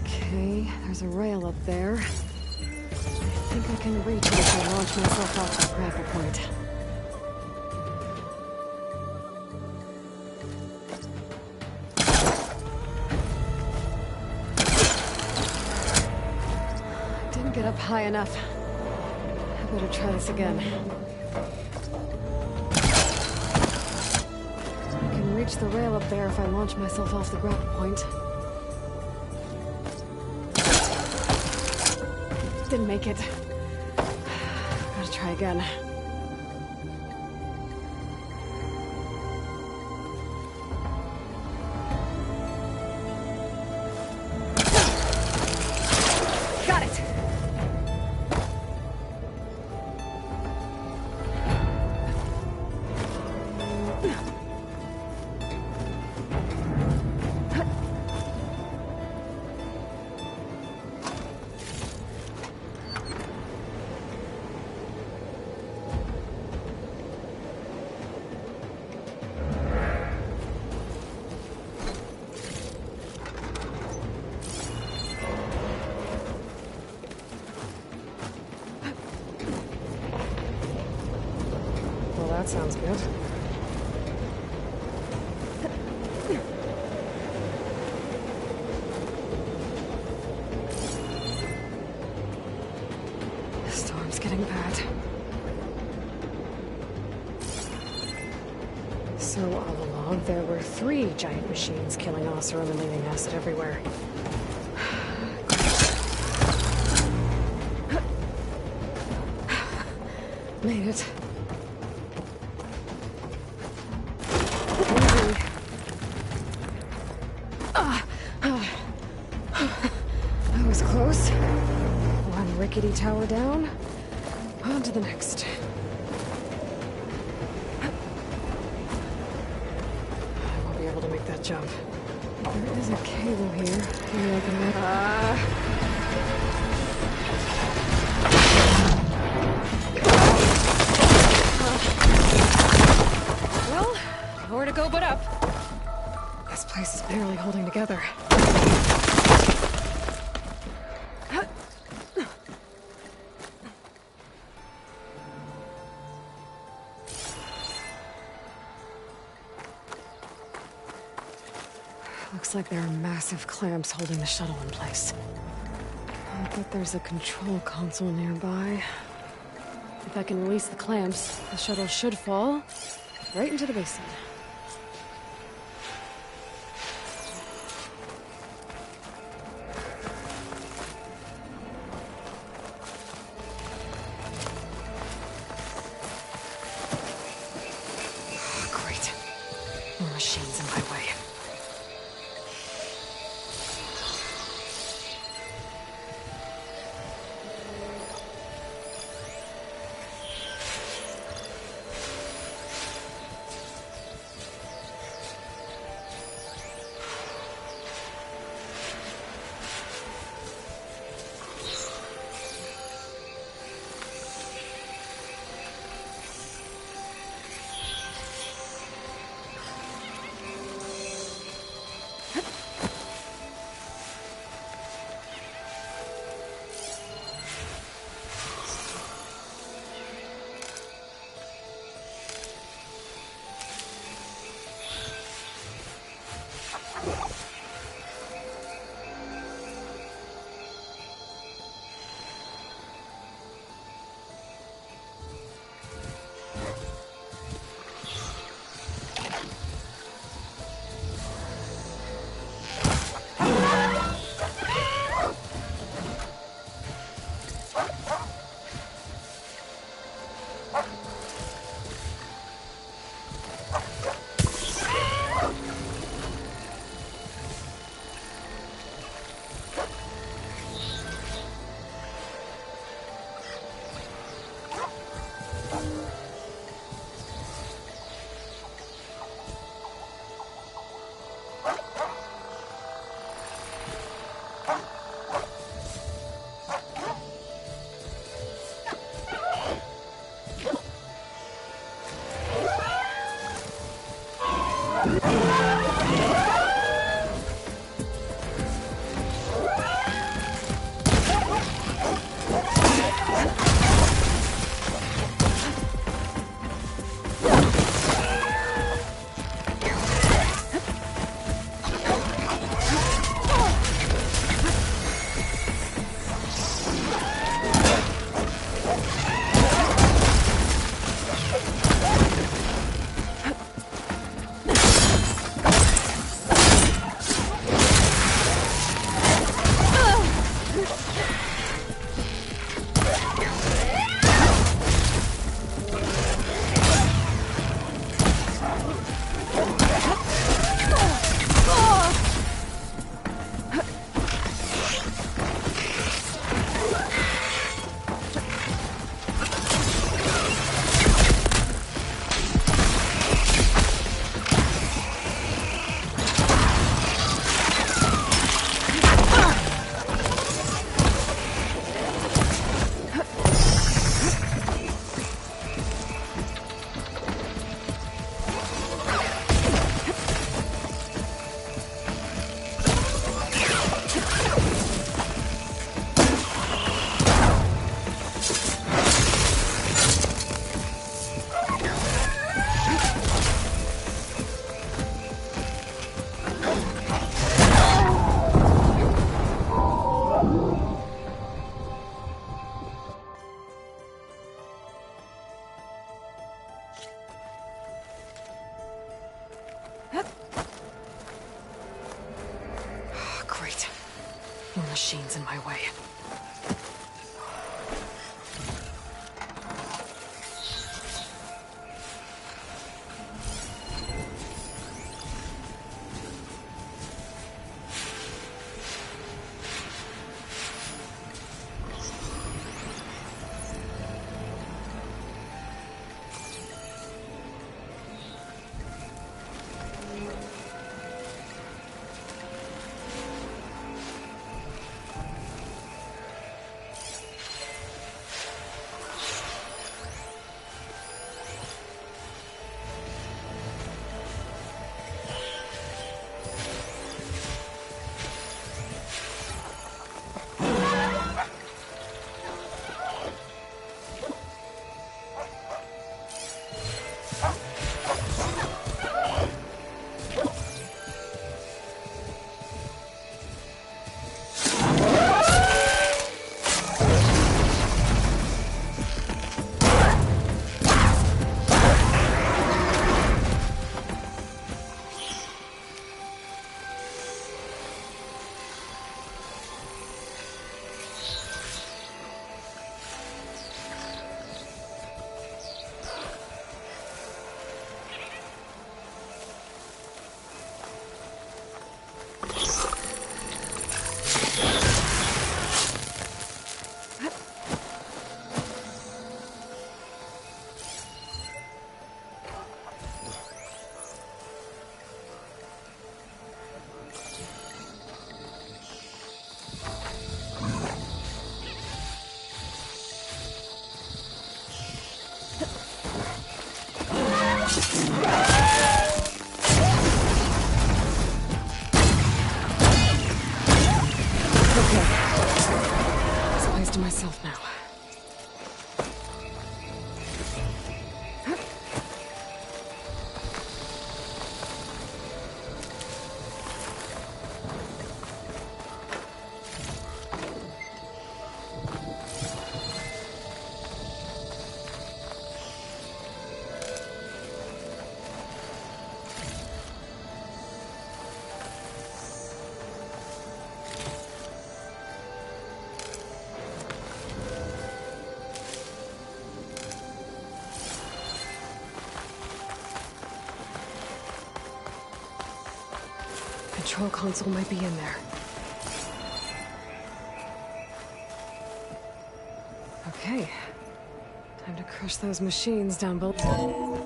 Okay, there's a rail up there. I think I can reach it if I launch myself off the grapple point. Get up high enough. I better try this again. I can reach the rail up there if I launch myself off the grapple point. Didn't make it. Gotta try again. Got it! that sounds good. The storm's getting bad. So all along, there were 3 giant machines killing Oseram and leaving acid everywhere. Made it. That was close. One rickety tower down. On to the next. I won't be able to make that jump. There is a cable here. Maybe I can... Well, nowhere to go but up. This place is barely holding together. Looks like there are massive clamps holding the shuttle in place. I bet there's a control console nearby. If I can release the clamps, the shuttle should fall right into the basin. Great. More machines in my way. machines in my way. Myself now. Control console might be in there. Okay. Time to crush those machines down below.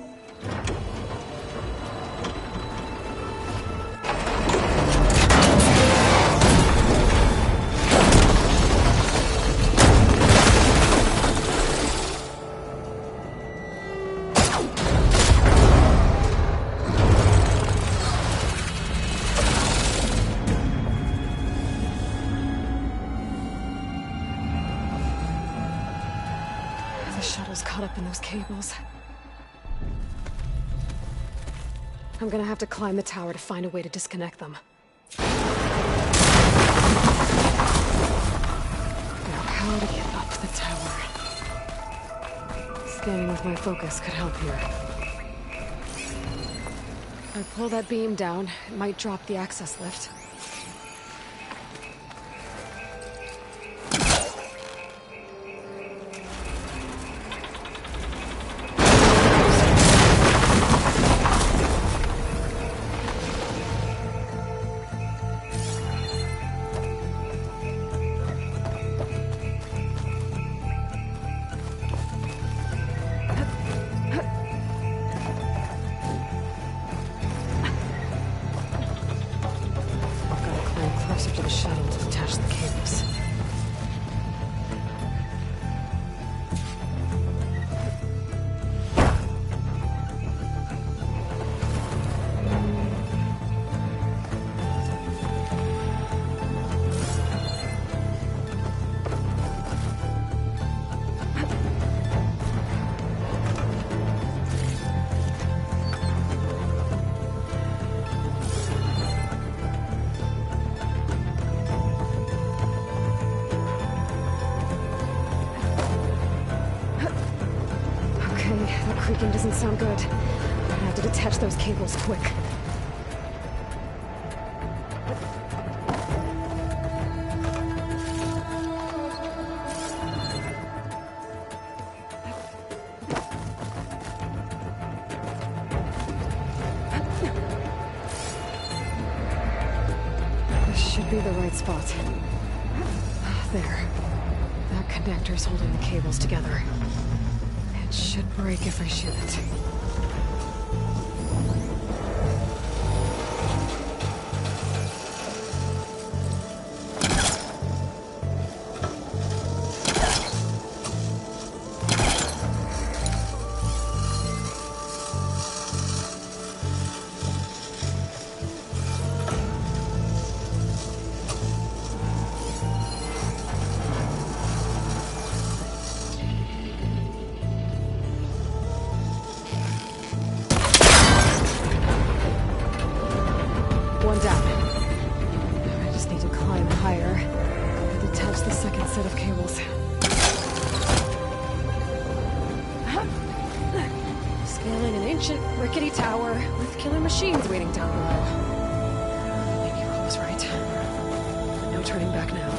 Caught up in those cables. I'm gonna have to climb the tower to find a way to disconnect them. Now, how to get up the tower? Scanning with my focus could help here. If I pull that beam down, it might drop the access lift. To the shuttle to detach the cables. Creaking doesn't sound good. I'm gonna have to detach those cables quick. should be the right spot. There. That connector's holding the cables together. It should break if I shoot it. One down. I just need to climb higher and detach the second set of cables. Scaling an ancient, rickety tower with killer machines waiting down below. Maybe Rob was right. No turning back now.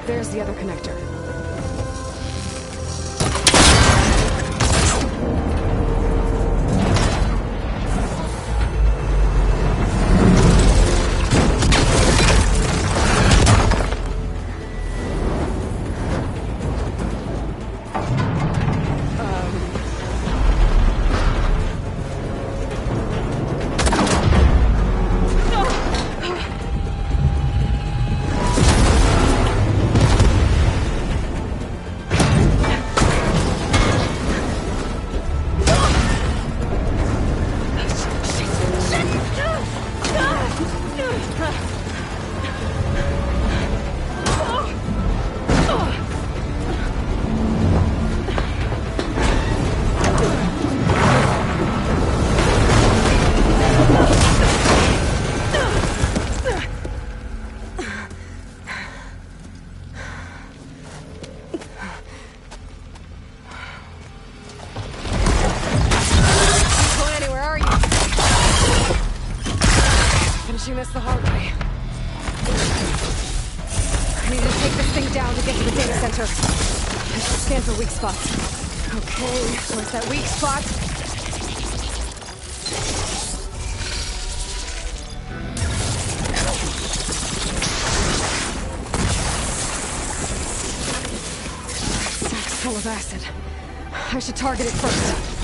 There's the other connector. This the hard way. I need to take this thing down to get to the data center. I should scan for weak spots. Okay, where's that weak spot? Sack's full of acid. I should target it first.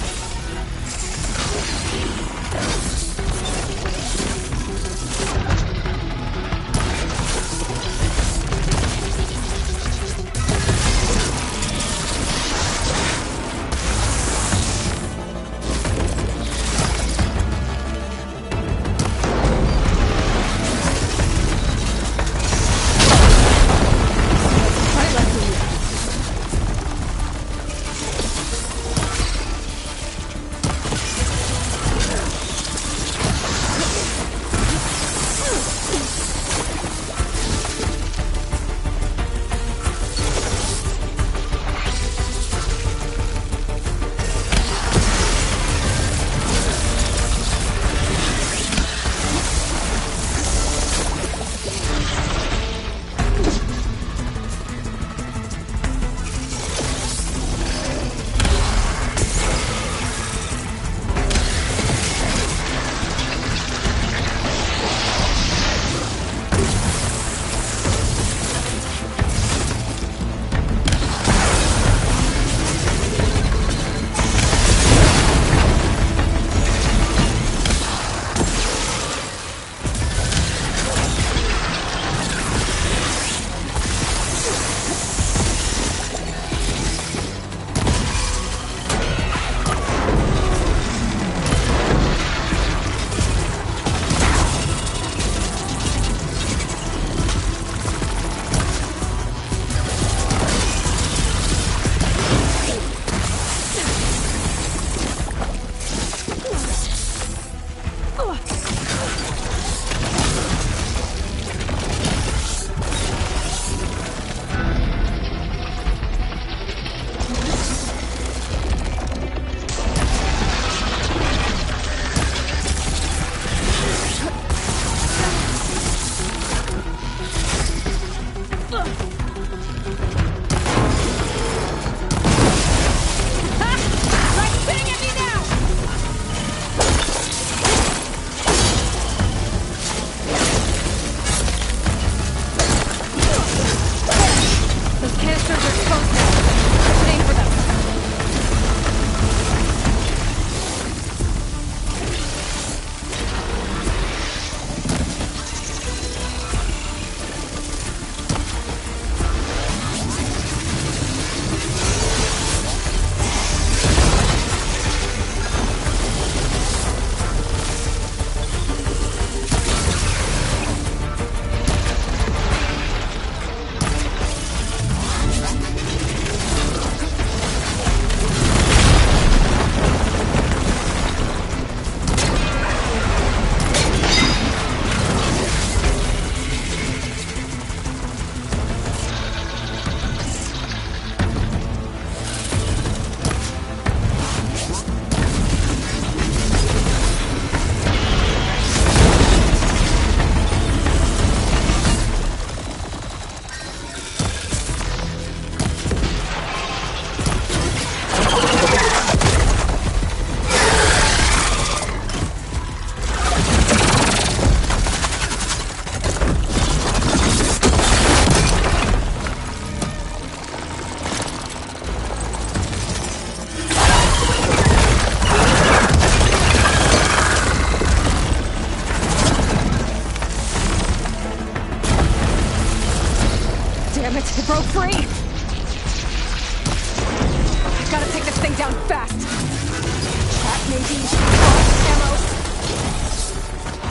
indeed. Lost ammo.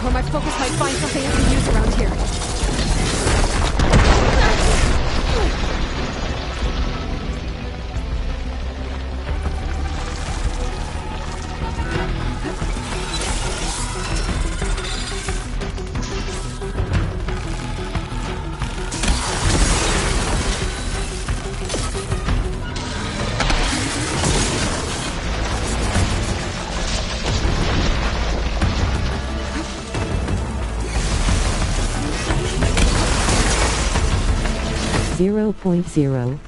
Or my focus might find something I can use around here. Zero point zero.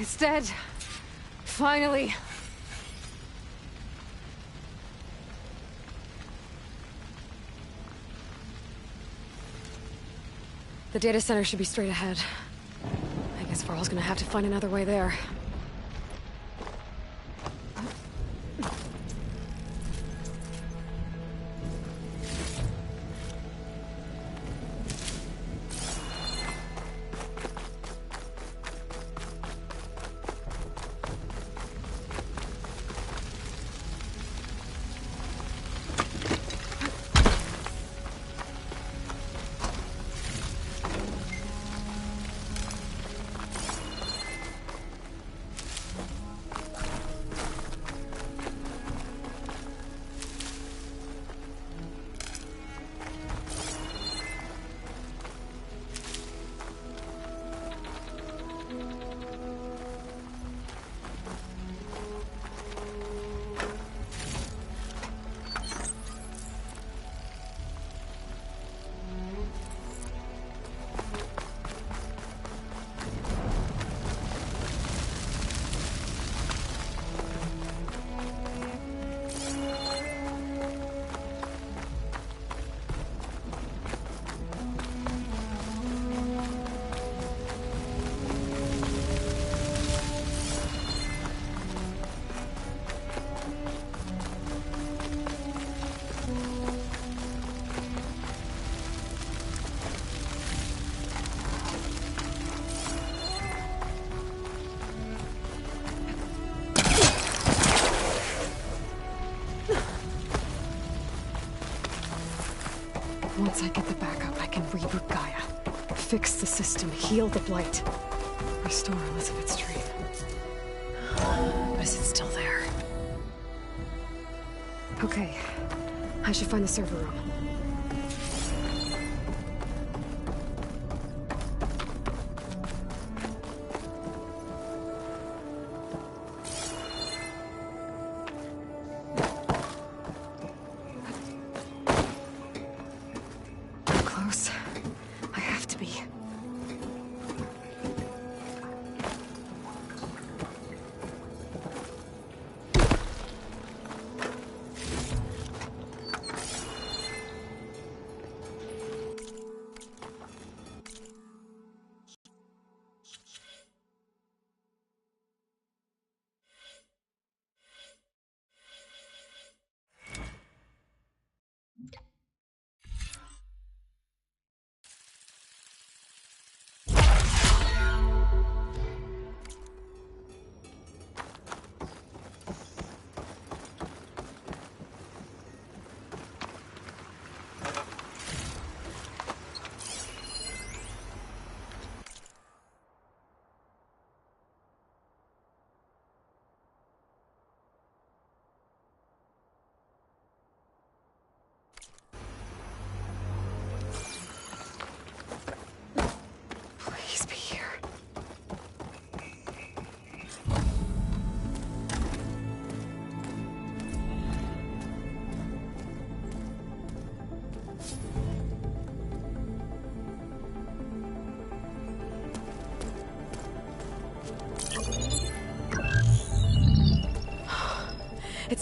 It's dead. Finally. The data center should be straight ahead. I guess Varl's gonna have to find another way there. Once I get the backup, I can reboot Gaia. Fix the system, heal the Blight. Restore Elizabeth's dream. But is it still there? Okay. I should find the server room.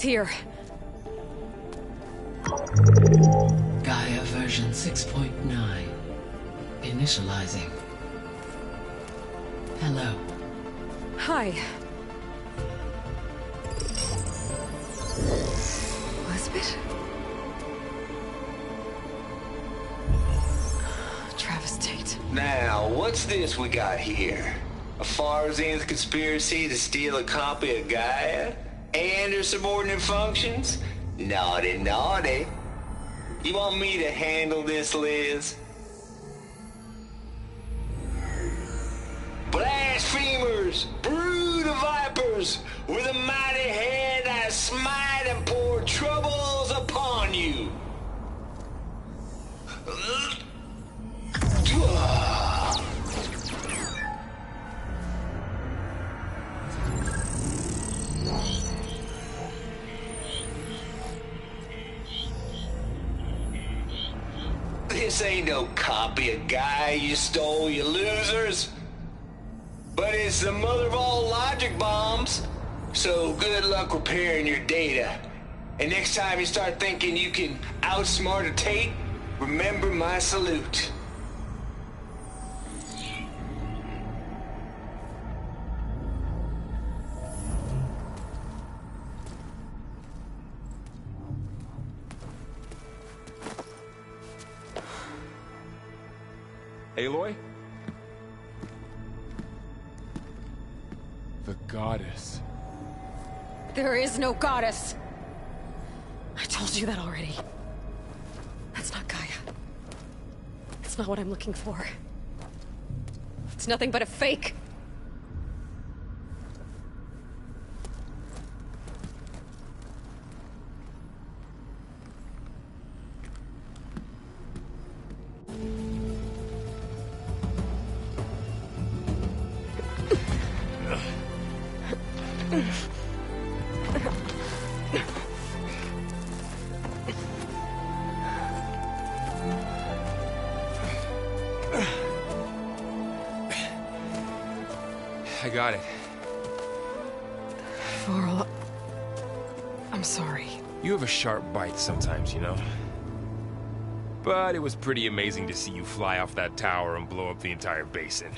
It's here. Gaia version 6.9. Initializing. Hello. Hi. Elizabeth? Travis Tate. Now, what's this we got here? A Farzan's conspiracy to steal a copy of Gaia? And her subordinate functions? Naughty, naughty. You want me to handle this, Liz? Blasphemers! Brood of vipers! With a mighty hand I smite and pour troubles upon you! This ain't no copy of Gaia you stole, you losers. But it's the mother of all logic bombs. So good luck repairing your data. And next time you start thinking you can outsmart a Tate, remember my salute. Aloy? The goddess. There is no goddess. I told you that already. That's not Gaia. It's not what I'm looking for. It's nothing but a fake. I got it. Varl, I'm sorry. You have a sharp bite sometimes, you know? But it was pretty amazing to see you fly off that tower and blow up the entire basin.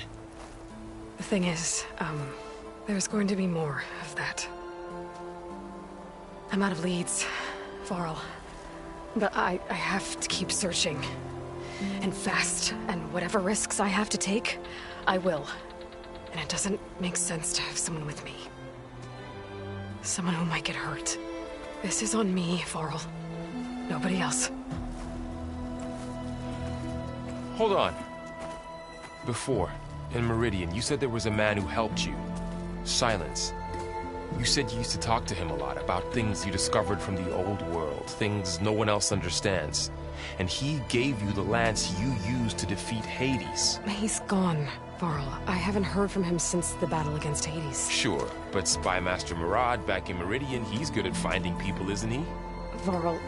The thing is, there's going to be more of that. I'm out of leads, Varl. But I have to keep searching. And fast, and whatever risks I have to take, I will. And it doesn't make sense to have someone with me. Someone who might get hurt. This is on me, Varl. Nobody else. Hold on. Before, in Meridian, you said there was a man who helped you. Silence. You said you used to talk to him a lot about things you discovered from the old world, things no one else understands. And he gave you the lance you used to defeat Hades. He's gone, Varl. I haven't heard from him since the battle against Hades. Sure, but Spy Master Murad back in Meridian, he's good at finding people, isn't he? Varl,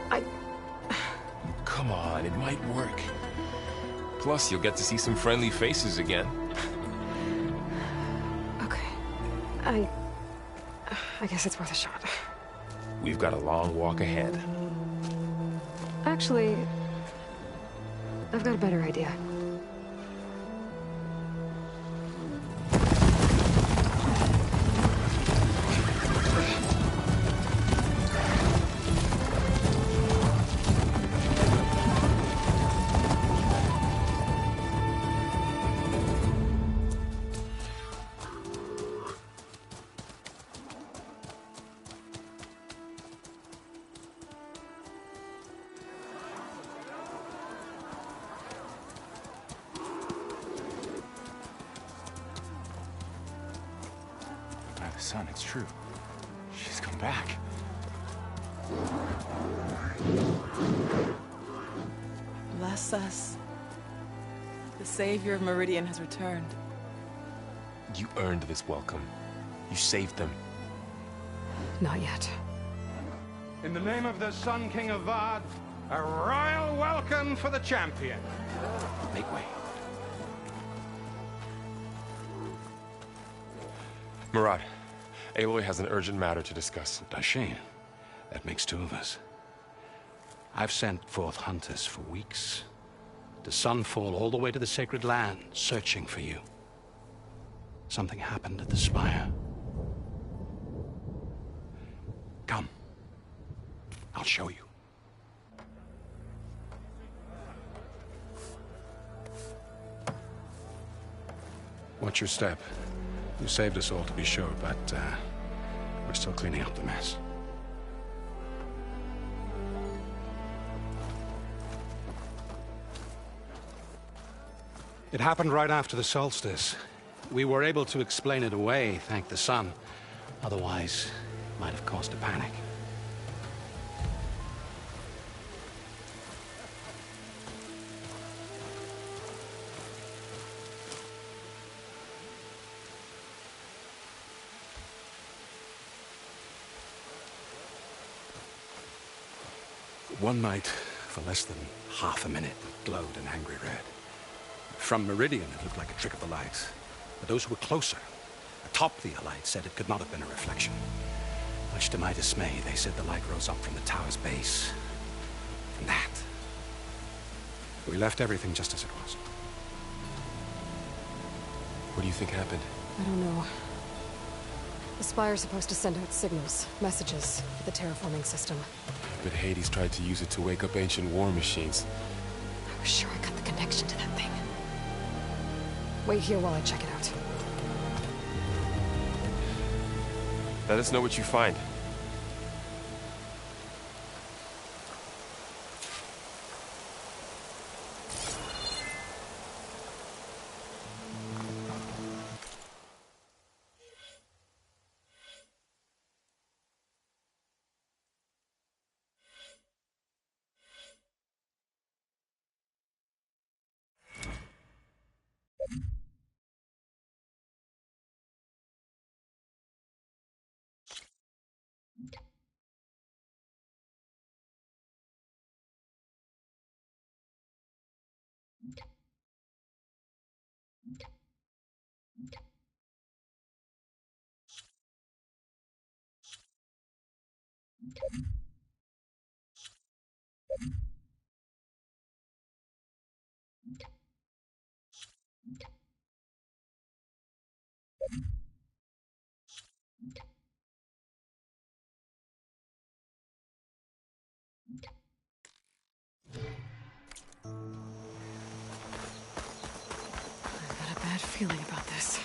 Come on, it might work. Plus, you'll get to see some friendly faces again. Okay. I guess it's worth a shot. We've got a long walk ahead. Actually, I've got a better idea. Son, it's true. She's come back. Bless us. The Savior of Meridian has returned. You earned this welcome. You saved them. Not yet. In the name of the Sun King of Vard, a royal welcome for the champion. Make way. Murad, Aloy has an urgent matter to discuss. Does she? That makes two of us. I've sent forth hunters for weeks, to sunfall all the way to the sacred land, searching for you. Something happened at the spire. Come. I'll show you. Watch your step. You saved us all, to be sure, but we're still cleaning up the mess. It happened right after the solstice. We were able to explain it away, thank the sun. Otherwise, it might have caused a panic. One night, for less than half a minute, it glowed an angry red. From Meridian, it looked like a trick of the light. But those who were closer, atop the light, said it could not have been a reflection. Much to my dismay, they said the light rose up from the tower's base. And that. We left everything just as it was. What do you think happened? I don't know. The Spire's supposed to send out signals, messages, for the terraforming system. But Hades tried to use it to wake up ancient war machines. I was sure I got the connection to that thing. Wait here while I check it out. Let us know what you find. I've got a bad feeling about this.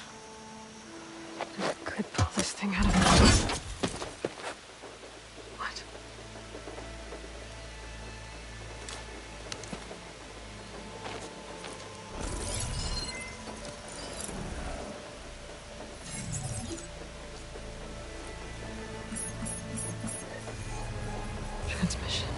I could pull this thing out of my... What? Transmission.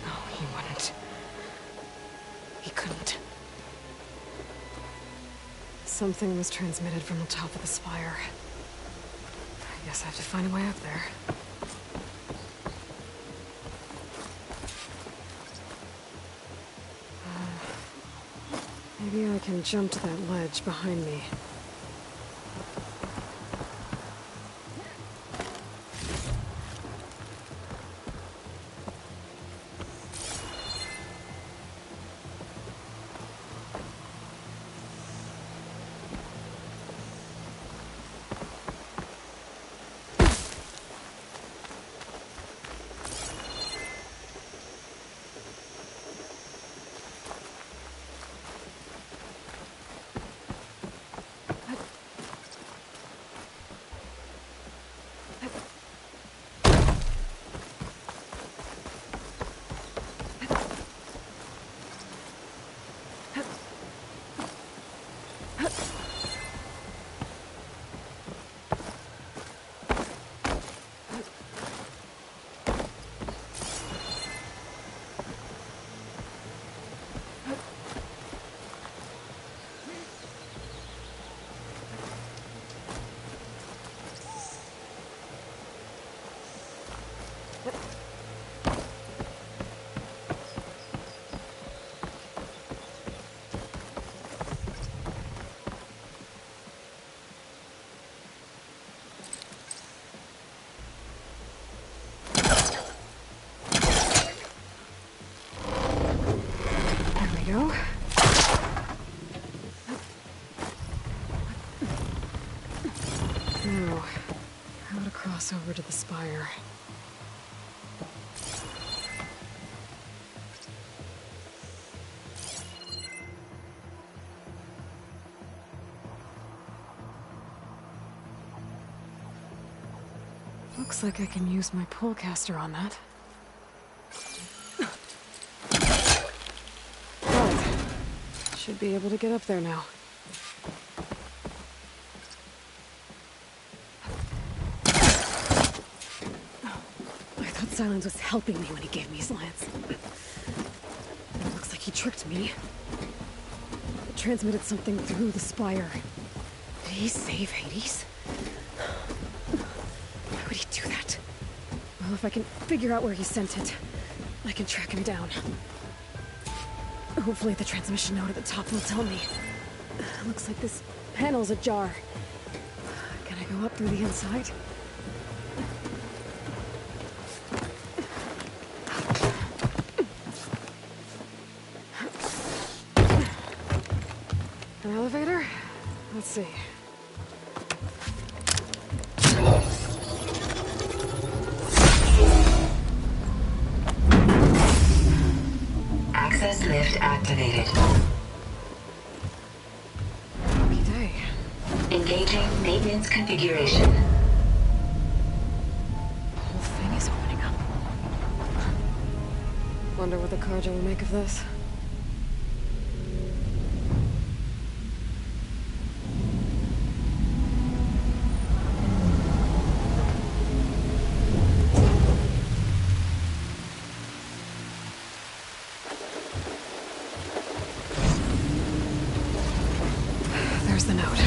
No, he wouldn't. He couldn't. Something was transmitted from the top of the spire. I guess I have to find a way up there. Maybe I can jump to that ledge behind me. this over to the spire. Looks like I can use my pullcaster on that. Right. Should be able to get up there now. I thought Silence was helping me when he gave me his lance. It looks like he tricked me. It transmitted something through the spire. Did he save Hades? Why would he do that? Well, if I can figure out where he sent it, I can track him down. Hopefully the transmission node at the top will tell me. Looks like this panel's ajar. Can I go up through the inside? An elevator? Let's see. Access lift activated. Lucky day. Engaging maintenance configuration. The whole thing is opening up. Wonder what the Carja will make of this. There's the note.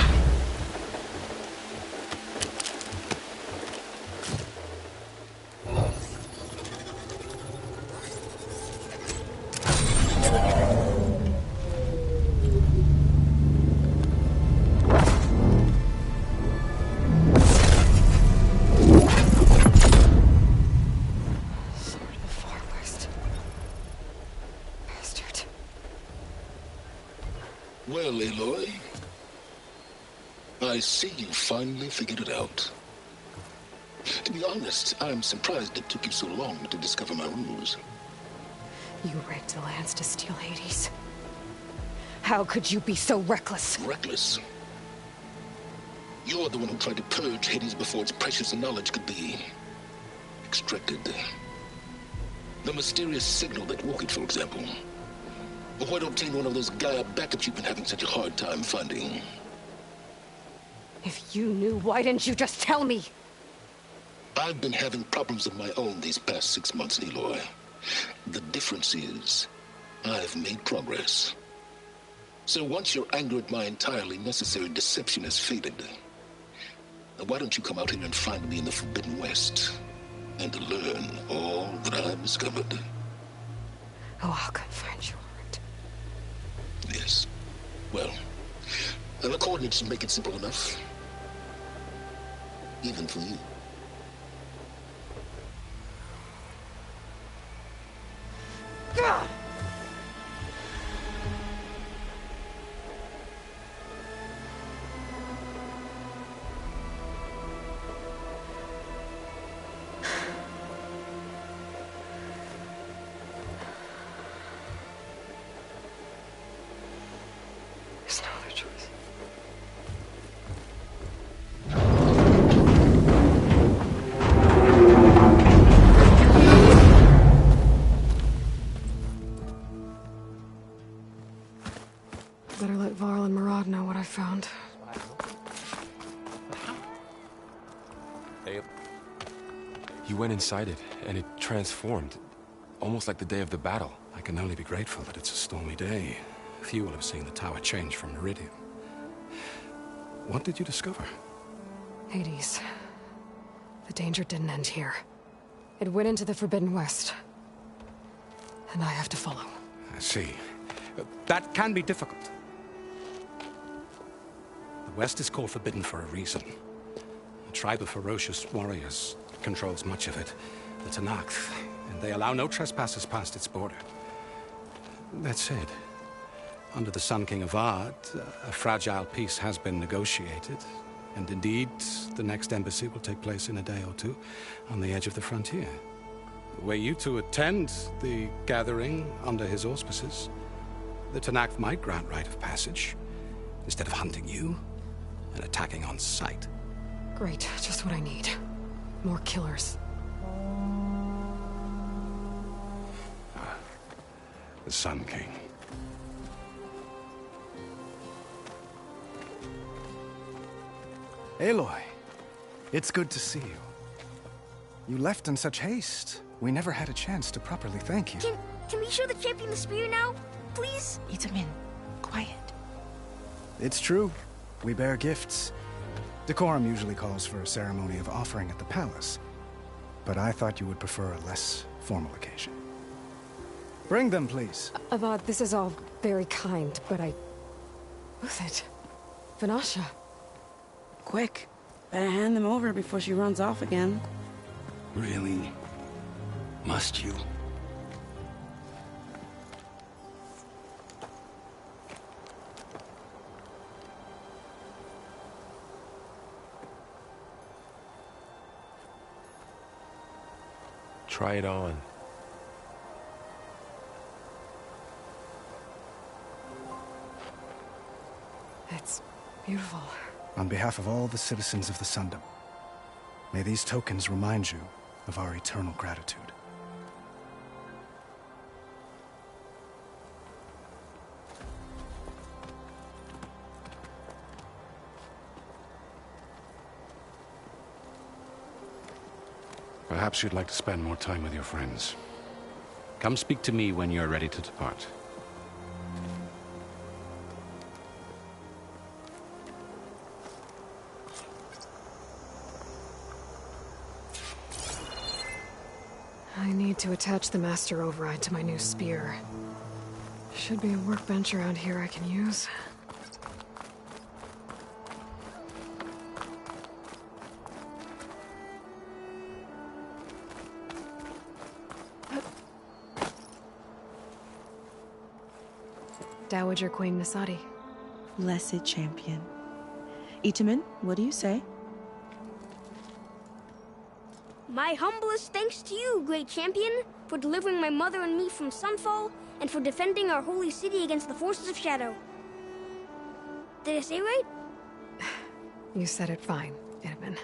Sword of the Far West. Bastard. Well, Aloy, I see you finally figured it out. To be honest, I'm surprised it took you so long to discover my ruse. You rigged the lance to steal Hades. How could you be so reckless? Reckless? You're the one who tried to purge Hades before its precious knowledge could be extracted. The mysterious signal that woke it, for example. Or why to obtain one of those Gaia backups you've been having such a hard time finding. If you knew, why didn't you just tell me? I've been having problems of my own these past 6 months, Aloy. The difference is, I've made progress. So once your anger at my entirely necessary deception has faded, why don't you come out here and find me in the Forbidden West, and learn all that I've discovered? Oh, I'll come find you, alright. Yes. Well, the coordinates make it simple enough. Even for you. Gah! There's no other choice. Better let Varl and Murad know what I found. You went inside it, and it transformed. Almost like the day of the battle. I can only be grateful that it's a stormy day. Few will have seen the tower change from Meridian. What did you discover? Hades. The danger didn't end here. It went into the Forbidden West. And I have to follow. I see. That can be difficult. The West is called Forbidden for a reason. A tribe of ferocious warriors controls much of it, the Tanakh, and they allow no trespassers past its border. That said, under the Sun King of Ard, a fragile peace has been negotiated, And indeed, the next embassy will take place in a day or two on the edge of the frontier. Were you to attend the gathering under his auspices, the Tanakh might grant right of passage, instead of hunting you and attacking on sight. Great, just what I need. More killers. The Sun King. Aloy, it's good to see you. You left in such haste. We never had a chance to properly thank you. Can we show the champion the spear now? Please? Itamin, quiet. It's true. We bear gifts. Decorum usually calls for a ceremony of offering at the palace. But I thought you would prefer a less formal occasion. Bring them, please. Avad, this is all very kind, but Who's it? Vanasha. Quick. Better hand them over before she runs off again. Really? Must you? Try it on. It's beautiful. On behalf of all the citizens of the Sundom, may these tokens remind you of our eternal gratitude. Perhaps you'd like to spend more time with your friends. Come speak to me when you're ready to depart. I need to attach the Master Override to my new spear. Should be a workbench around here I can use. Dowager Queen Nasadi. Blessed champion. Itamin, what do you say? My humblest thanks to you, great champion, for delivering my mother and me from Sunfall, and for defending our holy city against the forces of Shadow. Did I say right? You said it fine, Itamin.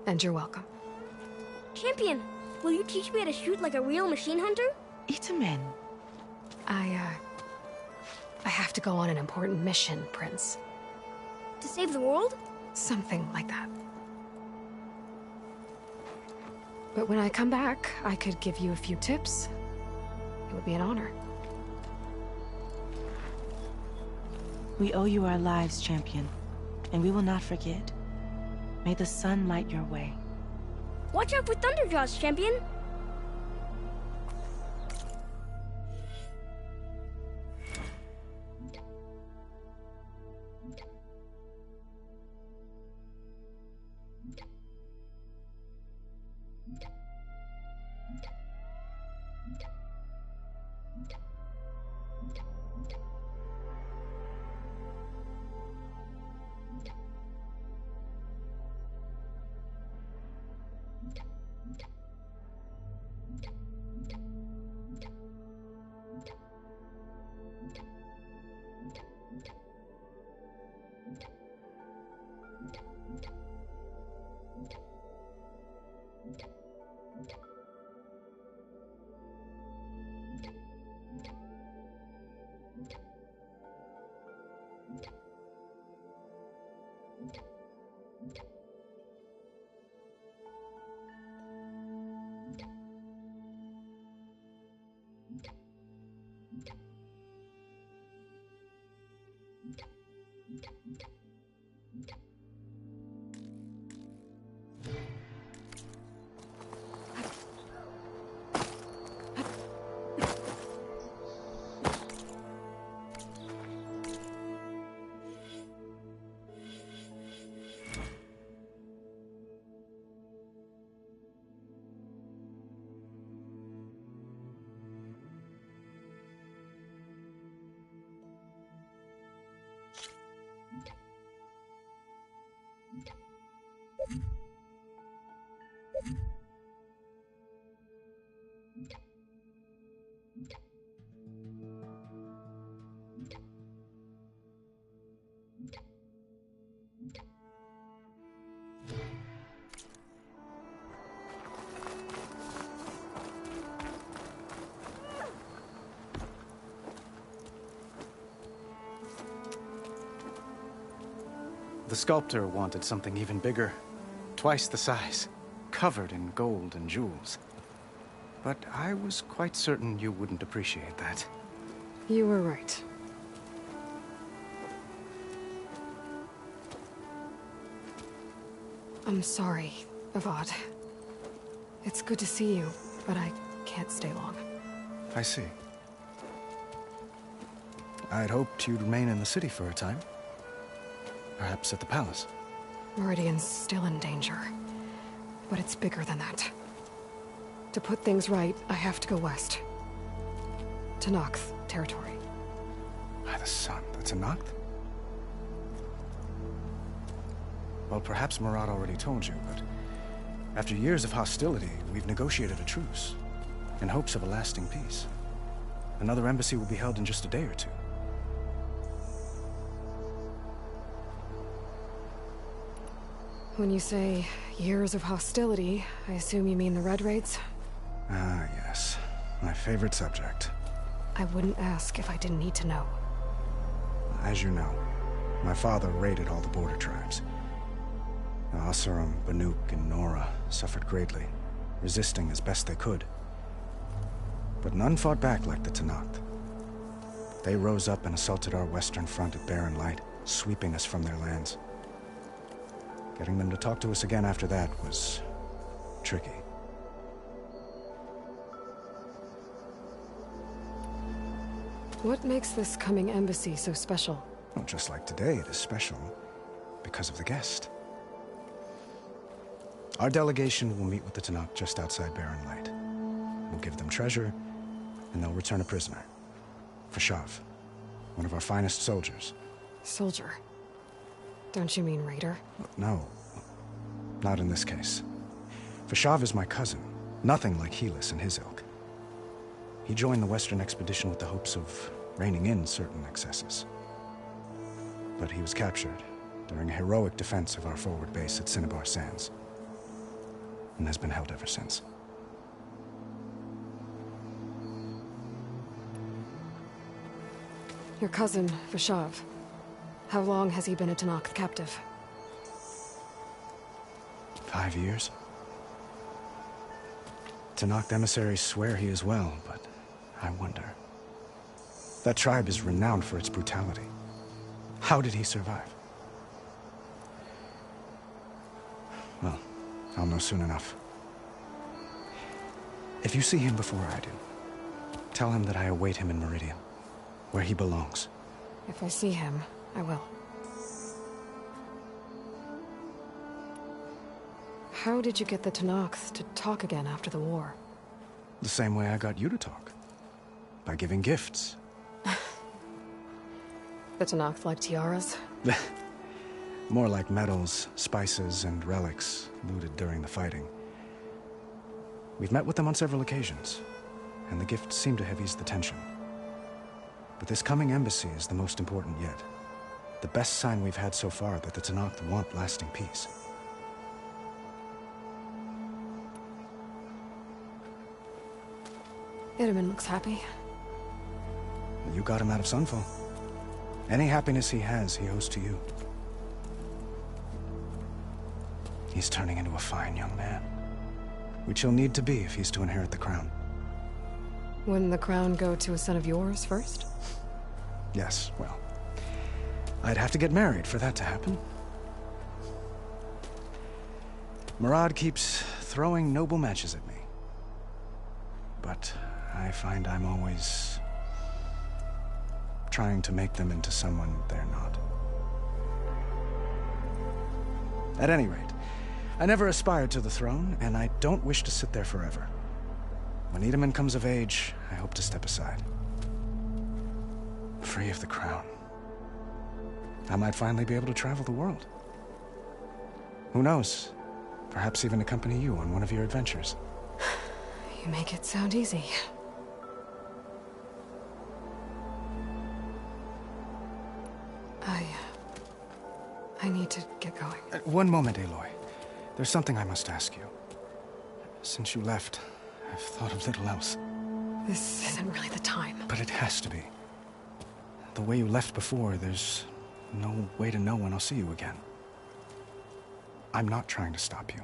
And you're welcome. Champion, will you teach me how to shoot like a real machine hunter? Itamin. I have to go on an important mission, Prince. To save the world? Something like that. But when I come back, I could give you a few tips. It would be an honor. We owe you our lives, champion, and we will not forget. May the sun light your way. Watch out for Thunderjaws, champion! The sculptor wanted something even bigger, twice the size, covered in gold and jewels. But I was quite certain you wouldn't appreciate that. You were right. I'm sorry, Avad. It's good to see you, but I can't stay long. I see. I'd hoped you'd remain in the city for a time. Perhaps at the palace. Meridian's still in danger. But it's bigger than that. To put things right, I have to go west. To Nox territory. By the sun, that's a Noct? Well, perhaps Murad already told you, but after years of hostility, we've negotiated a truce, in hopes of a lasting peace. Another embassy will be held in just a day or two. When you say years of hostility, I assume you mean the Red Raids? Ah, yes. My favorite subject. I wouldn't ask if I didn't need to know. As you know, my father raided all the border tribes. Asurum, Banuk, and Nora suffered greatly, resisting as best they could. But none fought back like the Tenakth. They rose up and assaulted our western front at Barren Light, sweeping us from their lands. Getting them to talk to us again after that was tricky. What makes this coming embassy so special? Well, just like today, it is special because of the guest. Our delegation will meet with the Tenakth just outside Barren Light. We'll give them treasure, and they'll return a prisoner. Fashav, one of our finest soldiers. Soldier? Don't you mean raider? No, not in this case. Fashav is my cousin, nothing like Helis and his ilk. He joined the Western expedition with the hopes of reining in certain excesses. But he was captured during a heroic defense of our forward base at Cinnabar Sands, and has been held ever since. Your cousin, Fashav. How long has he been a Tenakth captive? 5 years. Tenakth emissaries swear he is well, but I wonder. That tribe is renowned for its brutality. How did he survive? Well, I'll know soon enough. If you see him before I do, tell him that I await him in Meridian, where he belongs. If I see him, I will. How did you get the Tenakth to talk again after the war? The same way I got you to talk. By giving gifts. The Tenakth like tiaras? More like medals, spices, and relics looted during the fighting. We've met with them on several occasions, and the gifts seem to have eased the tension. But this coming embassy is the most important yet. The best sign we've had so far that the Tenakth want lasting peace. Itamen looks happy. You got him out of Sunfall. Any happiness he has, he owes to you. He's turning into a fine young man, which he'll need to be if he's to inherit the crown. Wouldn't the crown go to a son of yours first? Yes, well, I'd have to get married for that to happen. Murad keeps throwing noble matches at me. But I find I'm always trying to make them into someone they're not. At any rate, I never aspired to the throne, and I don't wish to sit there forever. When Itamen comes of age, I hope to step aside. Free of the crown. I might finally be able to travel the world. Who knows? Perhaps even accompany you on one of your adventures. You make it sound easy. I need to get going. One moment, Aloy. There's something I must ask you. Since you left, I've thought of little else. This isn't really the time. But it has to be. The way you left before, there's no way to know when I'll see you again. I'm not trying to stop you,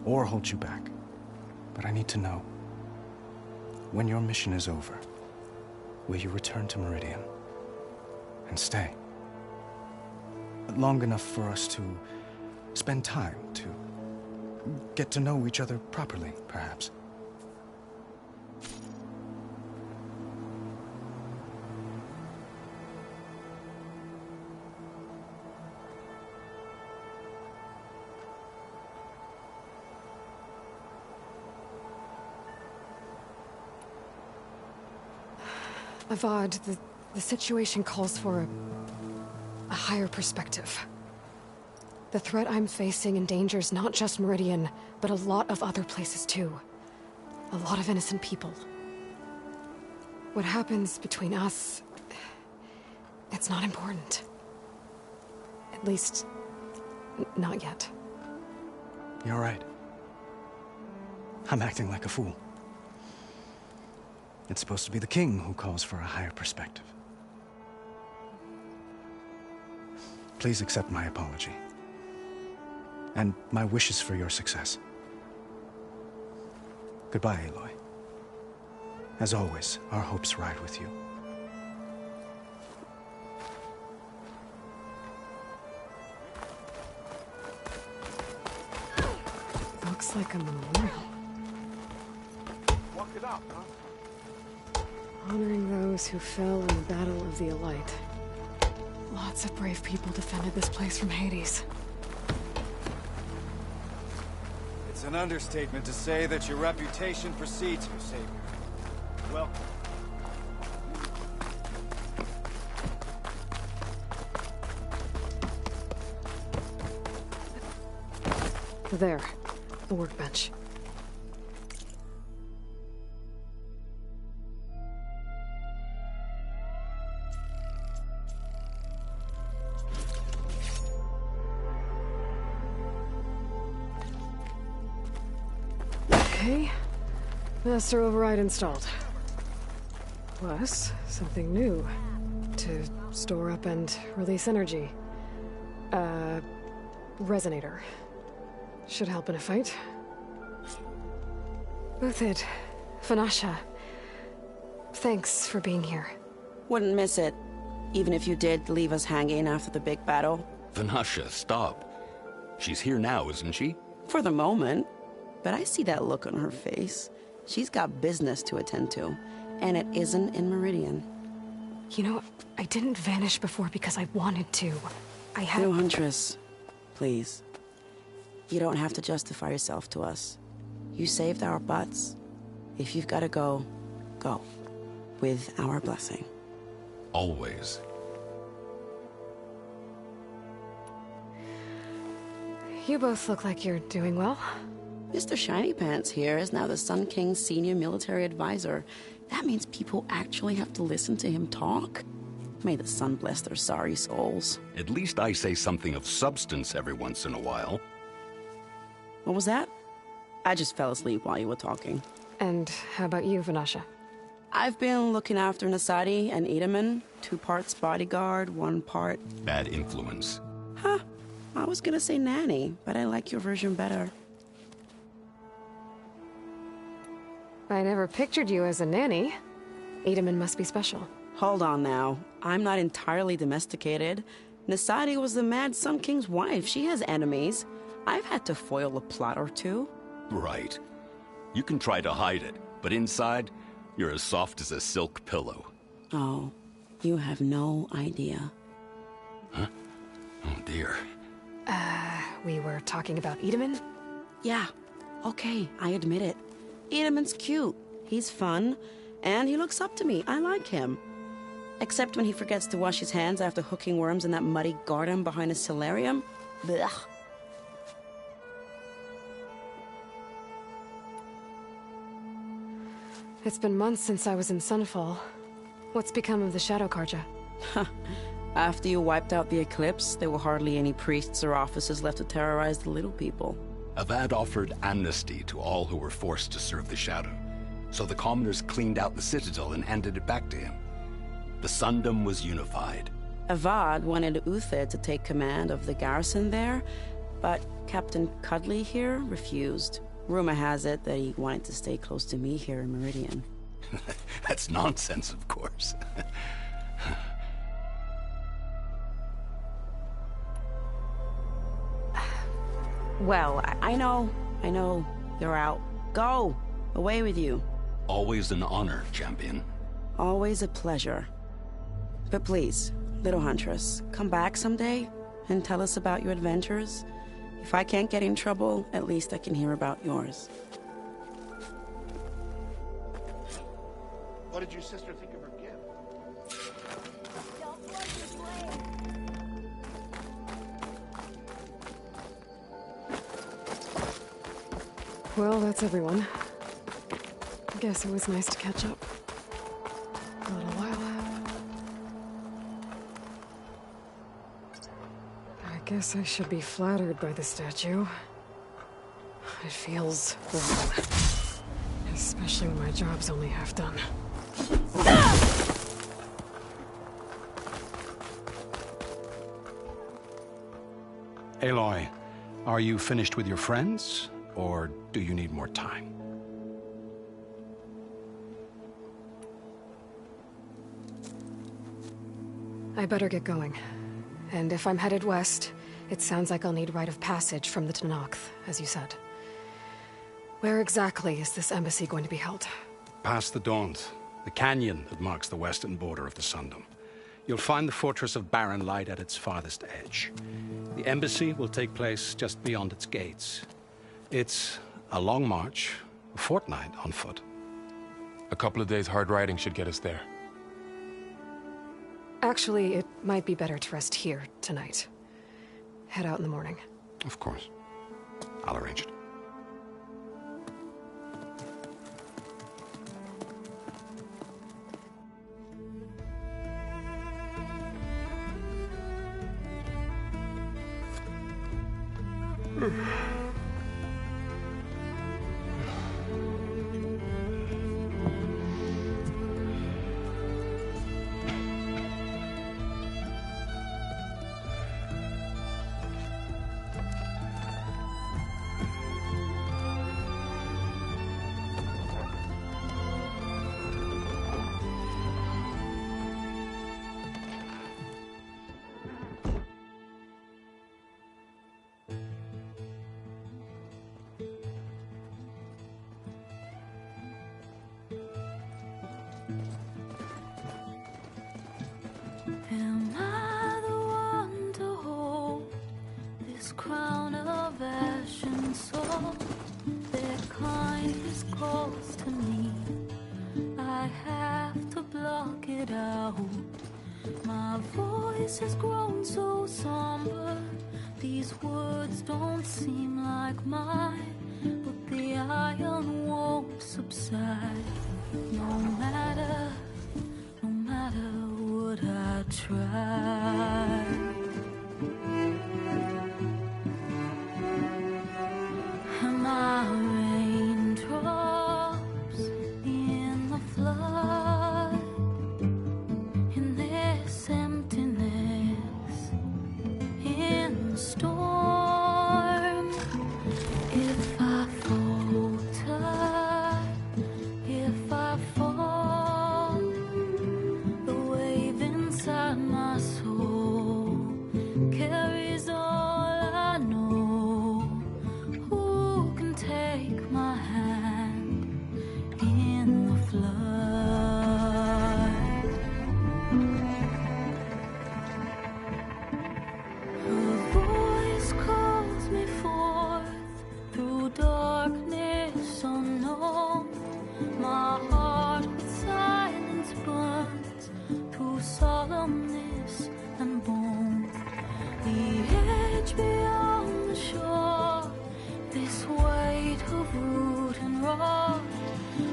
or hold you back. But I need to know, when your mission is over, will you return to Meridian and stay? Long enough for us to spend time, to get to know each other properly, perhaps. Avad, the situation calls for a higher perspective. The threat I'm facing endangers not just Meridian, but a lot of other places too. A lot of innocent people. What happens between us, it's not important. At least, not yet. You're right. I'm acting like a fool. It's supposed to be the king who calls for a higher perspective. Please accept my apology. And my wishes for your success. Goodbye, Aloy. As always, our hopes ride with you. Looks like a memorial. Walk it up, huh? Honoring those who fell in the Battle of the Elite. Lots of brave people defended this place from Hades. It's an understatement to say that your reputation precedes you, Savior. Welcome. There, the workbench. Okay, master override installed. Plus, something new. To store up and release energy. Resonator. Should help in a fight. Uthid, Vanasha, thanks for being here. Wouldn't miss it, even if you did leave us hanging after the big battle. Vanasha, stop. She's here now, isn't she? For the moment. But I see that look on her face. She's got business to attend to, and it isn't in Meridian. You know, I didn't vanish before because I wanted to. I had... No, Huntress. Please. You don't have to justify yourself to us. You saved our butts. If you've got to go, go. With our blessing. Always. You both look like you're doing well. Mr. Shiny Pants here is now the Sun King's senior military advisor. That means people actually have to listen to him talk? May the sun bless their sorry souls. At least I say something of substance every once in a while. What was that? I just fell asleep while you were talking. And how about you, Vanasha? I've been looking after Nasadi and Edaman. 2 parts bodyguard, 1 part... Bad influence. Huh. I was gonna say nanny, but I like your version better. I never pictured you as a nanny. Edaman must be special. Hold on now. I'm not entirely domesticated. Nasadi was the Mad Sun King's wife. She has enemies. I've had to foil a plot or 2. Right. You can try to hide it, but inside, you're as soft as a silk pillow. Oh, you have no idea. Huh? Oh dear. We were talking about Edaman? Yeah. Okay, I admit it. Edaman's cute. He's fun. And he looks up to me. I like him. Except when he forgets to wash his hands after hooking worms in that muddy garden behind his solarium. Blech. It's been months since I was in Sunfall. What's become of the Shadow Karja? After you wiped out the eclipse, there were hardly any priests or officers left to terrorize the little people. Avad offered amnesty to all who were forced to serve the Shadow, so the commoners cleaned out the citadel and handed it back to him. The Sundom was unified. Avad wanted Uthid to take command of the garrison there, but Captain Cuddly here refused. Rumor has it that he wanted to stay close to me here in Meridian. That's nonsense, of course. Well, I know. You're out. Go! Away with you. Always an honor, champion. Always a pleasure. But please, little Huntress, come back someday and tell us about your adventures. If I can't get in trouble, at least I can hear about yours. What did your sister think of her gift? Well, that's everyone. I guess it was nice to catch up. A little while. I guess I should be flattered by the statue. It feels wrong. Especially when my job's only half done. Aloy, are you finished with your friends, or do you need more time? I better get going. And if I'm headed west, it sounds like I'll need rite of passage from the Tenakth, as you said. Where exactly is this embassy going to be held? Past the Daunt, the canyon that marks the western border of the Sundom. You'll find the fortress of Barren Light at its farthest edge. The embassy will take place just beyond its gates. It's a long march, a fortnight on foot. A couple of days hard riding should get us there. Actually, it might be better to rest here tonight. Head out in the morning. Of course. I'll arrange it. Am I the one to hold this crown of ash and soul? Their kindness calls to me. I have to block it out. My voice has grown so somber. These words don't seem like mine, but the iron won't subside. No matter what I try. Am I raindrops in the flood? In this emptiness, in the storm. If I falter, if I fall, the wave inside my soul carries all I know. Who can take my hand in the flood? Her voice calls me forth through darkness unknown. My heart with silence burns through solemnness and bone. The edge beyond the shore, this weight of root and rock.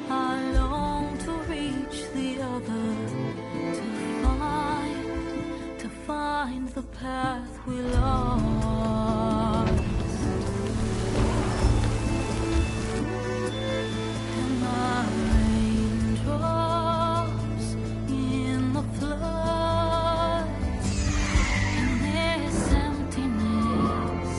I long to reach the other, to find the path we lost. Am I raindrops in the flood? In this emptiness,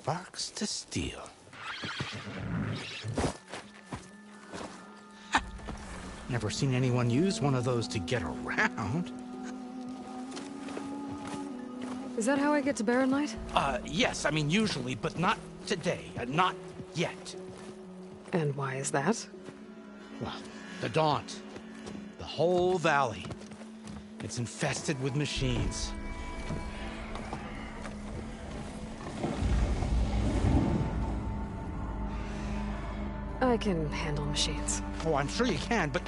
sparks to steel. Never seen anyone use one of those to get around. Is that how I get to Barren Light? Yes, I mean usually, but not today. Not yet. And why is that? Well, the Daunt. The whole valley. It's infested with machines. I can handle machines. Oh, I'm sure you can, but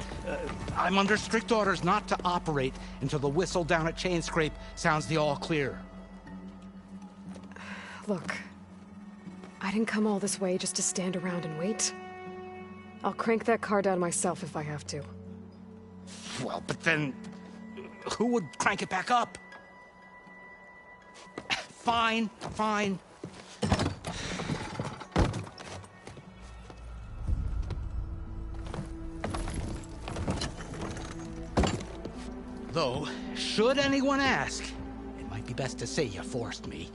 I'm under strict orders not to operate until the whistle down at Chainscrape sounds the all clear. Look, I didn't come all this way just to stand around and wait. I'll crank that car down myself if I have to. Well, but then who would crank it back up? Fine, fine. Though, should anyone ask, it might be best to say you forced me.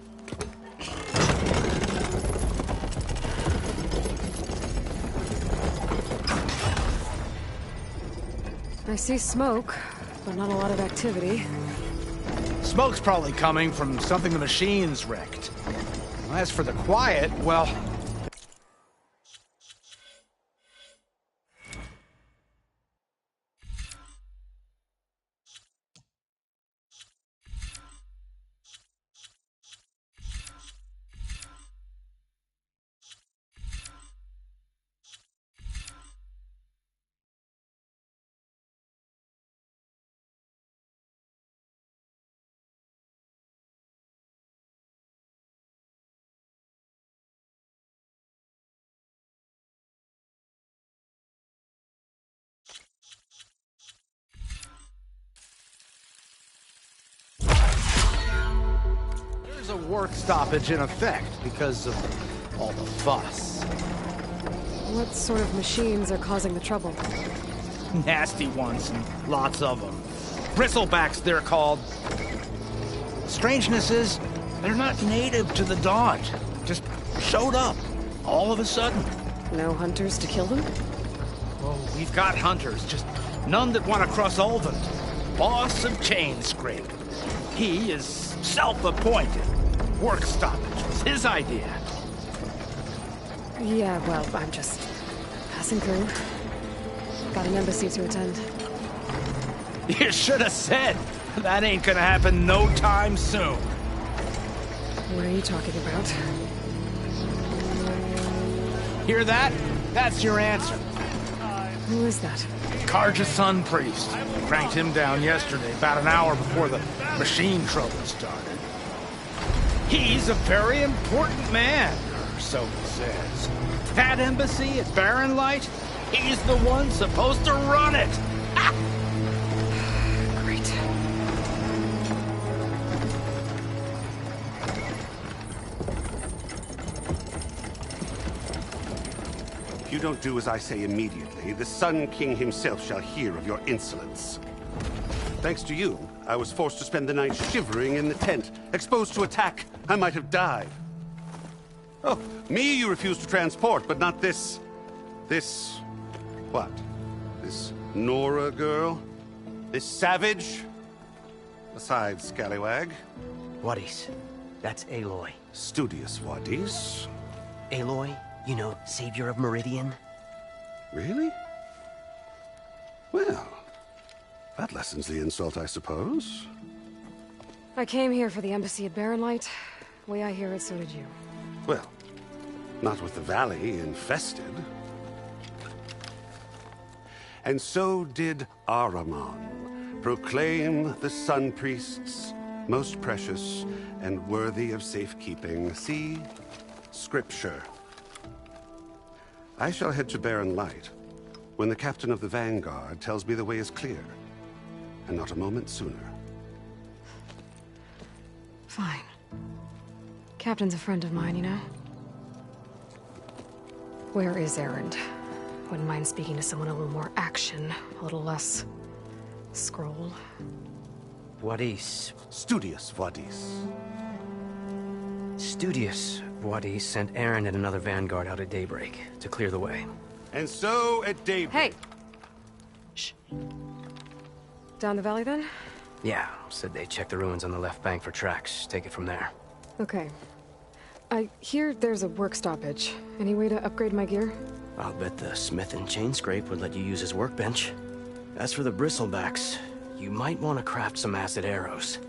I see smoke, but not a lot of activity. Smoke's probably coming from something the machines wrecked. As for the quiet, well... There's a work stoppage in effect because of all the fuss. What sort of machines are causing the trouble? Nasty ones, and lots of them. Bristlebacks, they're called. Strangeness is, they're not native to the Daunt. Just showed up, all of a sudden. No hunters to kill them? Oh, we've got hunters, just none that want to cross Ulvund. Boss of Chainscrape. He is self-appointed. Work stoppage was his idea. Yeah, well, I'm just passing through. Got an embassy to attend. You should have said. That ain't gonna happen no time soon. What are you talking about? Hear that? That's your answer. Who is that? Karja's son priest. Cranked him down yesterday, about an hour before the machine trouble started. He's a very important man, or so he says. That embassy at Barren Light, he's the one supposed to run it. Ah! Great. If you don't do as I say immediately, the Sun King himself shall hear of your insolence. Thanks to you, I was forced to spend the night shivering in the tent. Exposed to attack, I might have died. Oh, me you refuse to transport, but not this... what? This Nora girl? This savage? Besides, scallywag. Wadis. That's Aloy. Studious Wadis. Aloy, you know, savior of Meridian. Really? Well, that lessens the insult, I suppose. I came here for the embassy at Barren Light. Way I hear it, so did you. Well, not with the valley infested. And so did Ahriman proclaim the Sun Priests most precious and worthy of safekeeping. See? Scripture. I shall head to Barren Light when the captain of the Vanguard tells me the way is clear, and not a moment sooner. Fine. Captain's a friend of mine, you know? Where is Erend? Wouldn't mind speaking to someone a little more action, a little less... scroll. Wadis. Studious Wadis. Studious, Wadis sent Aaron and another vanguard out at daybreak to clear the way. And so, at daybreak... Hey! Shh. Down the valley, then? Yeah, said they checked the ruins on the left bank for tracks. Take it from there. Okay. I hear there's a work stoppage. Any way to upgrade my gear? I'll bet the smith and chain scrape would let you use his workbench. As for the bristlebacks, you might want to craft some acid arrows.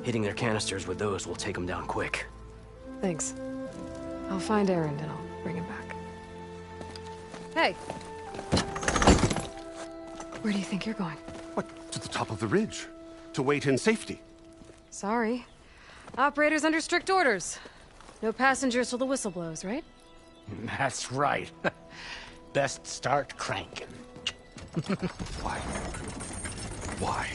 Hitting their canisters with those will take them down quick. Thanks. I'll find Aaron and I'll bring him back. Hey! Where do you think you're going? What, to the top of the ridge? To wait in safety? Sorry. Operator's under strict orders. No passengers till the whistle blows, right? That's right. Best start cranking. Why? Why?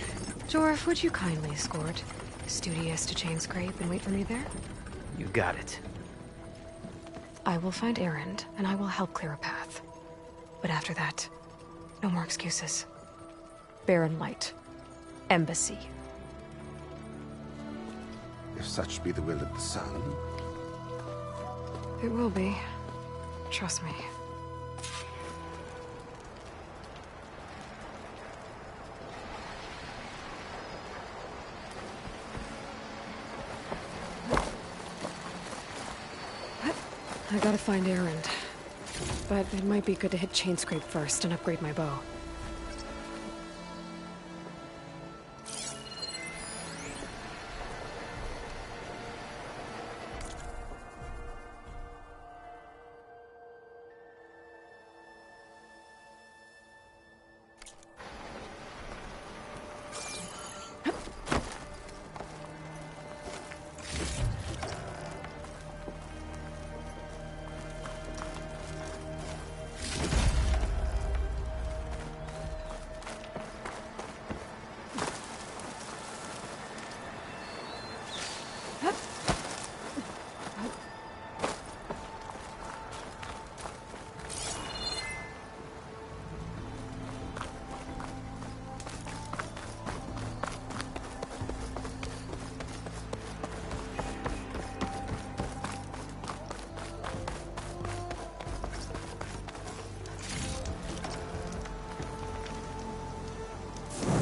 Jorf, would you kindly escort Studious to chain scrape and wait for me there? You got it. I will find Aaron, and I will help clear a path. But after that, no more excuses. Barren Light. Embassy. If such be the will of the sun. It will be. Trust me. I gotta find Aaron. But it might be good to hit Chainscrape first and upgrade my bow.